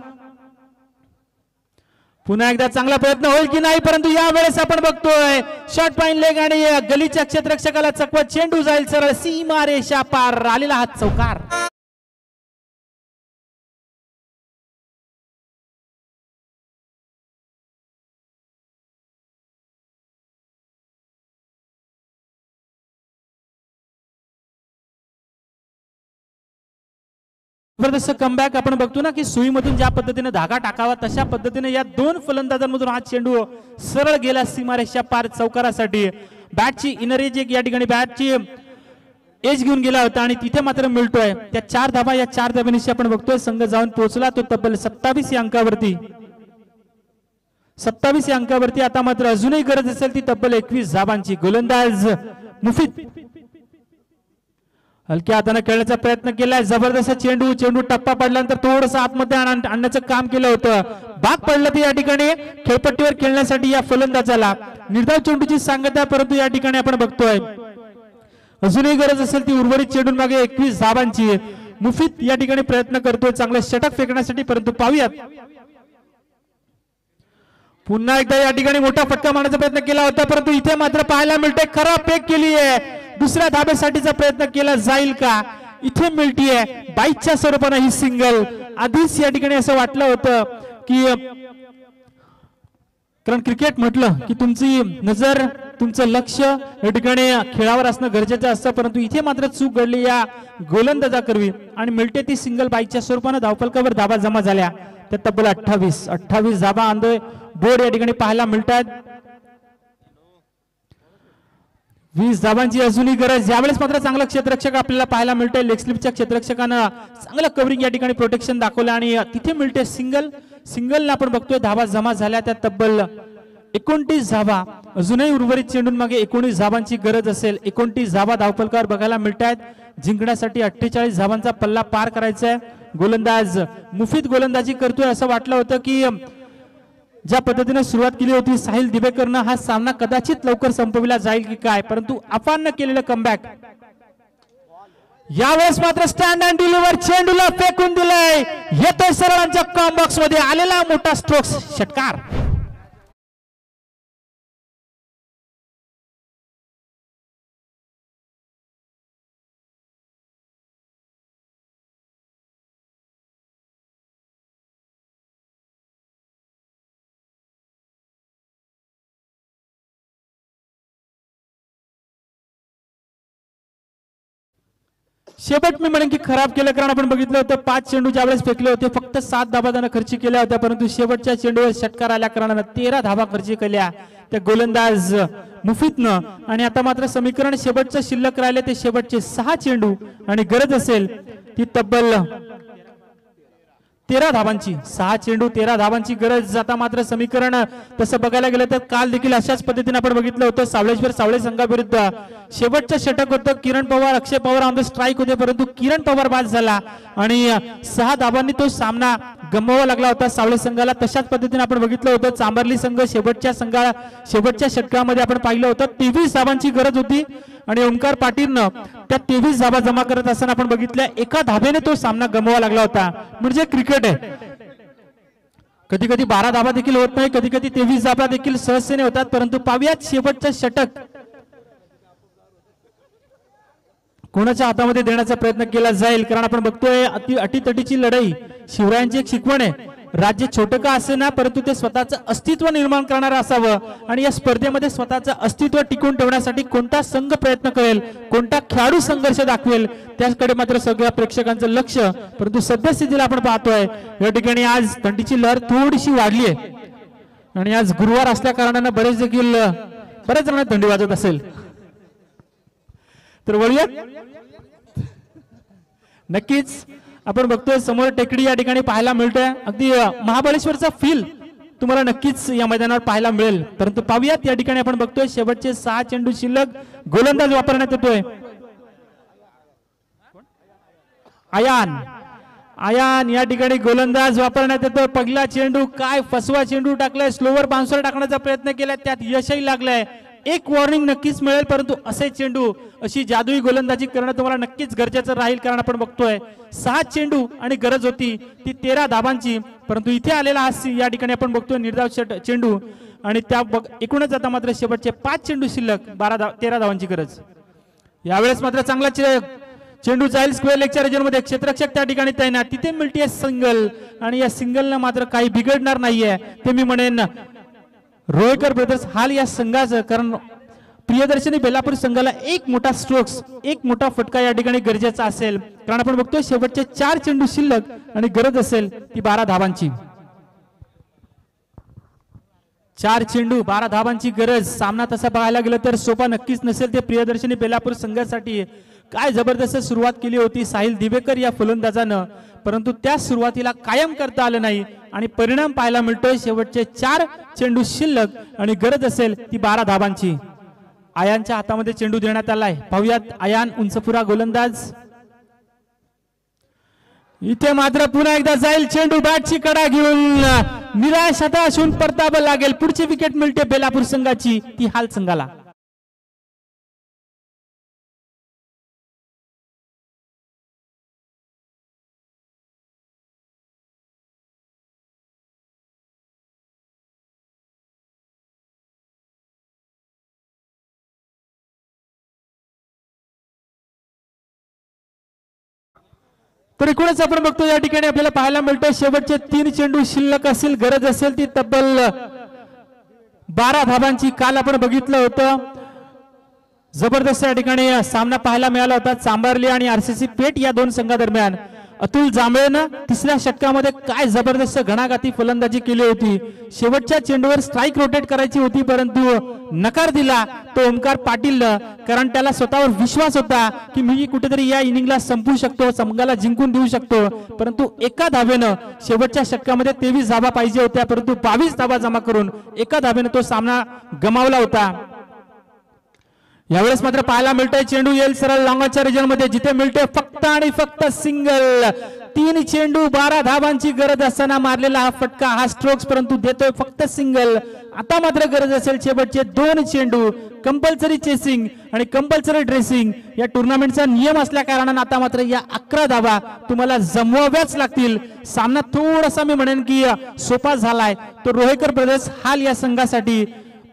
पुन्हा एकदा चांगला प्रयत्न होईल की नाही, परंतु यावेळेस आपण बघतोय शॉर्ट पॉइंट लेग आणि गलीच्या क्षेत्ररक्षकाला चकवत चेंडू जाईल सरळ सीमा रेषा पार. आलेला हात चौकार. जबरदस्त कमबॅक आपण बघतो ना की सुईमधून ज्या पद्धतीने धागा टाकावा तशा पद्धतीने या 2 फलंदाजांमधून हा चेंडू सरळ गेला सीमारेषा पार चौकारासाठी. बॅटची इनर एज एक या ठिकाणी बॅटची एज घेऊन गेला होता आणि तिथे मात्र मिळतोय त्या 4 धाबा. या 4 धाब्यानिशी आपण बघतोय संघ जाऊन पोहोचला तो तब्बल 27 या अंकावरती. 27 या अंकावरती. आता मात्र अजूनही गरज असेल ती तब्बल 21 धाबांची. गोलंदाज मुफीद हलक्या हाताने खेळण्याचा प्रयत्न केलाय. जबरदस्त चेंडू टप्पा पडल्यानंतर थोडस आतमध्ये आणण्याचं काम केलं होतं. भाग पडलं ते या ठिकाणी खेळपट्टीवर खेळण्यासाठी या फलंदाजाला निर्धाव चेंडूची सांगत आहे, परंतु या ठिकाणी आपण बघतोय अजूनही गरज असेल ती उर्वरित चेंडून मागे 21 धाबांची. मुफीद या ठिकाणी प्रयत्न करतोय चांगले षटक फेकण्यासाठी, परंतु पाहूयात पुन्हा एकदा या ठिकाणी मोठा फटका मारण्याचा प्रयत्न केला होता, परंतु इथे मात्र पाहायला मिळते खराब फेक केली आहे. दुसऱ्या धाब्यासाठीचा प्रयत्न केला जाईल का, इथे मिळतीये बाईकच्या स्वरूपाने ही सिंगल. आधीच या ठिकाणी असं वाटलं होतं की कारण क्रिकेट म्हटलं की तुमची नजर तुमचं लक्ष या ठिकाणी खेळावर असणं गरजेचं असतं, परंतु इथे मात्र चूक घडली या गोलंदाजाकरवी आणि मिळते ती सिंगल. बाईकच्या स्वरूपाने धावफलकावर धाबा जमा झाल्या त्या तब्बल 28 धाबा आंदोय बोर्ड या ठिकाणी पाहायला मिळतात. 20 धाबांची अजूनही गरज. यावेळेस मात्र चांगला क्षेत्ररक्षक आपल्याला पाहायला मिळतंय. लेग स्लिपच्या क्षेत्ररक्षकानं चांगलं कव्हरिंग या ठिकाणी प्रोटेक्शन दाखवलं आणि तिथे मिळते सिंगलला आपण बघतोय धाबा जमा झाल्या त्या तब्बल 29 धाबा. अजूनही उर्वरित चेंडून मागे 19 धाबांची गरज असेल. 29 धाबा धावफलकावर बघायला मिळतात. जिंकण्यासाठी 48 धाबांचा पल्ला पार करायचा आहे. गोलंदाज मुफीद गोलंदाजी करतोय. असं वाटलं होतं की ज्या पद्धतीने सुरुवात केली होती साहिल दिवेकरनं हा सामना कदाचित लवकर संपविला जाईल की काय, परंतु अफाननं केलेलं कमबॅक. यावेळेस मात्र स्टँड अँड डिलिव्हर चेंडूला फेकून दिलंय. येतोय सरळांच्या कॉम्बॉक्स मध्ये आलेला मोठा स्ट्रोक्स षटकार. शेवट मी म्हणेन की खराब केलं, कारण आपण बघितलं होतं 5 चेंडू ज्यावेळेस फेकले होते फक्त 7 धाबा त्यानं खर्च केल्या होत्या, परंतु शेवटच्या चेंडूवर षटकार आल्या कारणानं 13 धाबा खर्च केल्या त्या गोलंदाज मुफीतनं. आणि आता मात्र समीकरण शेवटचं शिल्लक राहिले ते शेवटचे 6 चेंडू आणि गरज असेल ती तब्बल 13 धाबांची. 6 चेंडू 13 धाबांची गरज. आता मात्र समीकरण तसं बघायला गेलं तर काल देखील अशाच पद्धतीने आपण बघितलं होतं. सावळेश्वर सावळे संघाविरुद्ध शेवटचं षटक होतं. किरण पवार अक्षय पवार ऑन द स्ट्राईक होते, परंतु किरण पवार बाद झाला आणि 6 धाबांनी तो सामना गमवावा लागला होता सावळे संघाला. तशाच पद्धतीने आपण बघितलं होतं चांबर्ली संघ शेवटच्या षटकामध्ये आपण पाहिलं होतं 23 धाबांची गरज होती आणि ओमकार पाटीलनं त्या 23 धाबा जमा करत असताना आपण बघितलं एका धाब्याने तो सामना गमवावा लागला होता. म्हणजे क्रिकेट आहे, कधी कधी 12 धाबा देखील होत नाही, कधी कधी 23 धाबा देखील सहजतेने होतात. परंतु पाव्यात शेवटचं षटक कोणाच्या हातामध्ये देण्याचा प्रयत्न केला जाईल, कारण आपण बघतोय अटीतटीची लढाई. शिवरायांची एक शिकवण आहे, राज्य छोटं का असे ना, परंतु ते स्वतःचं अस्तित्व निर्माण करणारं असावं. आणि या स्पर्धेमध्ये स्वतःचं अस्तित्व टिकून ठेवण्यासाठी कोणता संघ प्रयत्न करेल, कोणता खेळाडू संघर्ष दाखवेल, त्याकडे मात्र सगळ्या प्रेक्षकांचं लक्ष. परंतु सद्यस्थितीला आपण पाहतोय या ठिकाणी आज थंडीची लहर थोडीशी वाढली आहे आणि आज गुरुवार असल्या कारणानं बरेच जणांना थंडी वाजत असेल. तर वळूयात. नक्कीच आपण बघतोय समोर टेकडी या ठिकाणी पाहायला मिळतोय. अगदी महाबळेश्वरचा फील तुम्हाला नक्कीच या मैदानावर पाहायला मिळेल. परंतु पाहूयात या ठिकाणी आपण बघतोय शेवटचे 6 चेंडू शिल्लक. गोलंदाज वापरण्यात येतोय आयान या ठिकाणी गोलंदाज वापरण्यात येतोय. पहिला चेंडू काय फसवा चेंडू टाकलाय, स्लोवर बाउन्सर टाकण्याचा प्रयत्न केलाय, त्यात यशही लागलंय. एक वॉर्निंग नक्कीच मिळेल, परंतु असे चेंडू अशी जादुई गोलंदाजी करणं तुम्हाला नक्कीच गरजेचं राहील, कारण आपण बघतोय 6 चेंडू आणि गरज होती ती 13 धाबांची. परंतु इथे आलेला हा या ठिकाणी आपण बघतोय निर्धाव चेंडू आणि त्या एकूणच आता मात्र शेवटचे 5 चेंडू शिल्लक 13 धावांची गरज. यावेळेस मात्र चांगला चेंडू जाईल स्क्वेअर लेगच्या रिजनमध्ये. क्षेत्ररक्षक त्या ठिकाणी तैनात, तिथे मिळते सिंगल आणि या सिंगलनं मात्र काही बिघडणार नाहीये ते मी म्हणेन रोहेकर ब्रदर्स हाल या संघाचं. कारण प्रियदर्शनी बेलापूर संघाला एक मोठा स्ट्रोक्स, एक मोठा फटका या ठिकाणी गरजेचा असेल, कारण आपण बघतोय शेवटचे 4 चेंडू शिल्लक आणि गरज असेल ती 12 धाबांची. 4 चेंडू 12 धाबांची गरज. सामना तसा पाहायला गेलं तर सोपा नक्कीच नसेल ते प्रियदर्शनी बेलापूर संघासाठी. काय जबरदस्त सुरुवात केली होती साहिल दिवेकर या फलंदाजानं, परंतु त्या सुरुवातीला कायम करता आलं नाही आणि परिणाम पाहायला मिळतोय शेवटचे 4 चेंडू शिल्लक आणि गरज असेल ती 12 धाबांची. आयानच्या हातामध्ये चेंडू देण्यात आलाय. पाहूयात आयान उंचपुरा गोलंदाज. इथे मात्र पुन्हा एकदा जाईल चेंडू, बॅटची कडा घेऊन निराश हताश होऊन परतावं लागेल. पुढची विकेट मिळते बेलापूर संघाची, ती हाल संघाला. तर एकूणच आपण बघतो या ठिकाणी आपल्याला पाहायला मिळतं शेवटचे 3 चेंडू शिल्लक असेल, गरज असेल ती तब्बल 12 धाबांची. काल आपण बघितलं होतं जबरदस्त या ठिकाणी सामना पाहायला मिळाला होता चांबार्ली आणि आरसीसी पेठ या 2 संघादरम्यान. अतुल जांभळेनं 3ऱ्या षटकामध्ये काय जबरदस्त घणाघाती फलंदाजी केली होती. शेवटच्या चेंडूवर स्ट्राईक रोटेट करायची होती, परंतु नकार दिला तो ओमकार पाटीलनं, कारण त्याला स्वतःवर विश्वास होता की मी कुठेतरी या इनिंगला संपवू शकतो, संघाला जिंकून देऊ शकतो. परंतु एका धावेनं शेवटच्या षटकामध्ये 23 धाबा पाहिजे होत्या, परंतु 22 धाबा जमा करून एका धावेनं तो सामना गमावला होता. यावेळेस मात्र पाहायला मिळतंय चेंडू येईल सरळ लॉंगच्या रिजन मध्ये, जिथे मिळते फक्त आणि फक्त सिंगल. 3 चेंडू 12 धाबांची गरज असताना मारलेला हा फटका, हा स्ट्रोक्स, परंतु देतोय फक्त सिंगल. आता मात्र गरज असेल शेवटचे 2 चेंडू. कंपल्सरी चेसिंग आणि कंपल्सरी ड्रेसिंग या टुर्नामेंटचा नियम असल्या कारणाने आता मात्र या 11 धाबा तुम्हाला जमवाव्याच लागतील. सामना थोडासा मी म्हणेन की सोपा झालाय तो रोहेकर ब्रदर्स हाल या संघासाठी.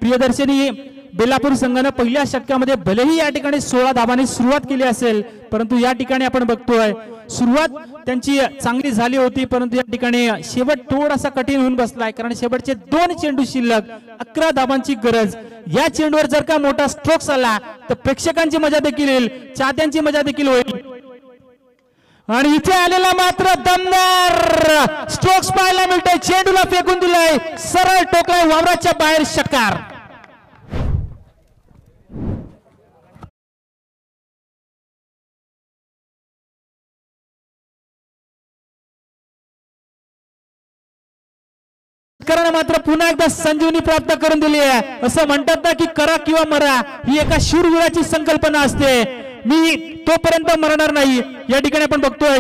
प्रियदर्शनी बेलापूर संघाने पहिल्या षटकामध्ये भलेही या ठिकाणी 16 धाबांनी सुरुवात केली असेल, परंतु या ठिकाणी आपण बघतोय सुरुवात त्यांची चांगली झाली होती, परंतु या ठिकाणी शेवट थोडासा कठीण होऊन बसलाय, कारण शेवटचे 2 चेंडू शिल्लक, 11 धाबांची गरज. या चेंडूवर जर का मोठा स्ट्रोक्स आला तर प्रेक्षकांची मजा देखील येईल, चाहत्यांची मजा देखील होईल. आणि इथे आलेला मात्र दमदार स्ट्रोक्स पाहायला मिळतोय. चेंडूला फेकून दिलाय, सरळ टोकलाय वावराच्या बाहेर, षटकार. शेतकऱ्यांना मात्र पुन्हा एकदा संजीवनी प्राप्त करून दिली आहे. असं म्हणतात ना की करा किंवा मरा, ही एका शूरवीराची संकल्पना असते. मी तोपर्यंत मरणार नाही. या ठिकाणी आपण बघतोय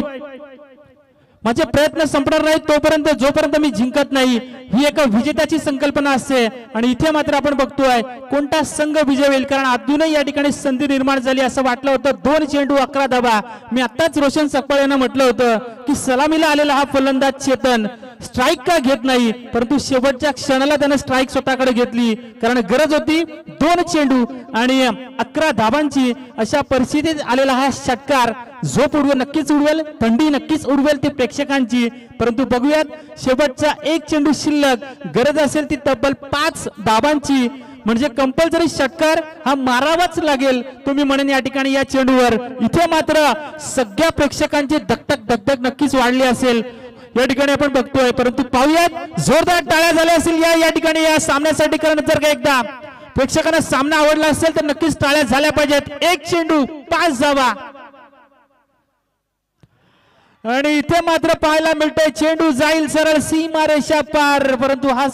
माझे प्रयत्न संपणार नाही तोपर्यंत, जोपर्यंत मी जिंकत नाही, ही एका विजेत्याची संकल्पना असते. आणि इथे मात्र आपण बघतोय कोणता संघ विजय होईल, कारण अजूनही या ठिकाणी संधी निर्माण झाली असं वाटलं होतं. 2 चेंडू 11 धावा. मी आताच रोशन सकपाळ यांना म्हटलं होतं की सलामीला आलेला हा फलंदाज चेतन स्ट्राईक का घेत नाही, परंतु शेवटच्या क्षणाला त्याने स्ट्राईक स्वतःकडे घेतली, कारण गरज होती 2 चेंडू आणि 11 धावांची. अशा परिस्थितीत आलेला हा षटकार झोप उडवेल, नक्कीच उडवेल, थंडी नक्कीच उडवेल ती प्रेक्षकांची. परंतु बघूयात शेवटचा 1 चेंडू शिल्लक, गरज असेल ती तब्बल 5 धावांची, म्हणजे कंपल्सरी षटकार हा मारावाच लागेल तुम्ही म्हणेन या ठिकाणी या चेंडूवर. इथे मात्र सगळ्या प्रेक्षकांची दगदग नक्कीच वाढली असेल या ठिकाणी आपण बघतोय. परंतु पाहूयात जोरदार टाळ्या झाल्या असतील या ठिकाणी या सामन्यासाठी, कारण जर का एकदा प्रेक्षकांना सामना आवडला असेल तर नक्कीच टाळ्या झाल्या पाहिजेत. 1 चेंडू 5 धावा. आणि इथे मात्र पाहायला मिळतोय चेंडू जाईल सरळ सीमारेषा पार, परंतु हा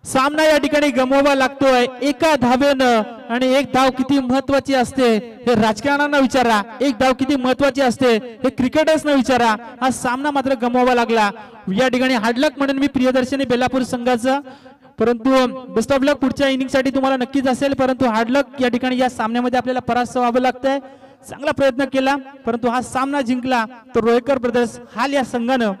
सामना या ठिकाणी गमवावा लागतोय 1 धावेनं. आणि 1 धाव किती महत्वाची असते हे राजकारण्यांना विचारा, 1 धाव किती महत्वाची असते हे क्रिकेटर्सना विचारा. हा सामना मात्र गमवावा लागला या ठिकाणी. हार्डलक म्हणून मी प्रियदर्शनी बेलापूर संघाचा, परंतु बेस्ट ऑफ लक पुढच्या इनिंग साठी तुम्हाला नक्कीच असेल. परंतु हार्डलक या ठिकाणी या सामन्यामध्ये आपल्याला परास्त व्हावं लागतंय. चांगला प्रयत्न केला परंतु हा सामना जिंकला तर रोहेकर ब्रदर्स हाल या संघानं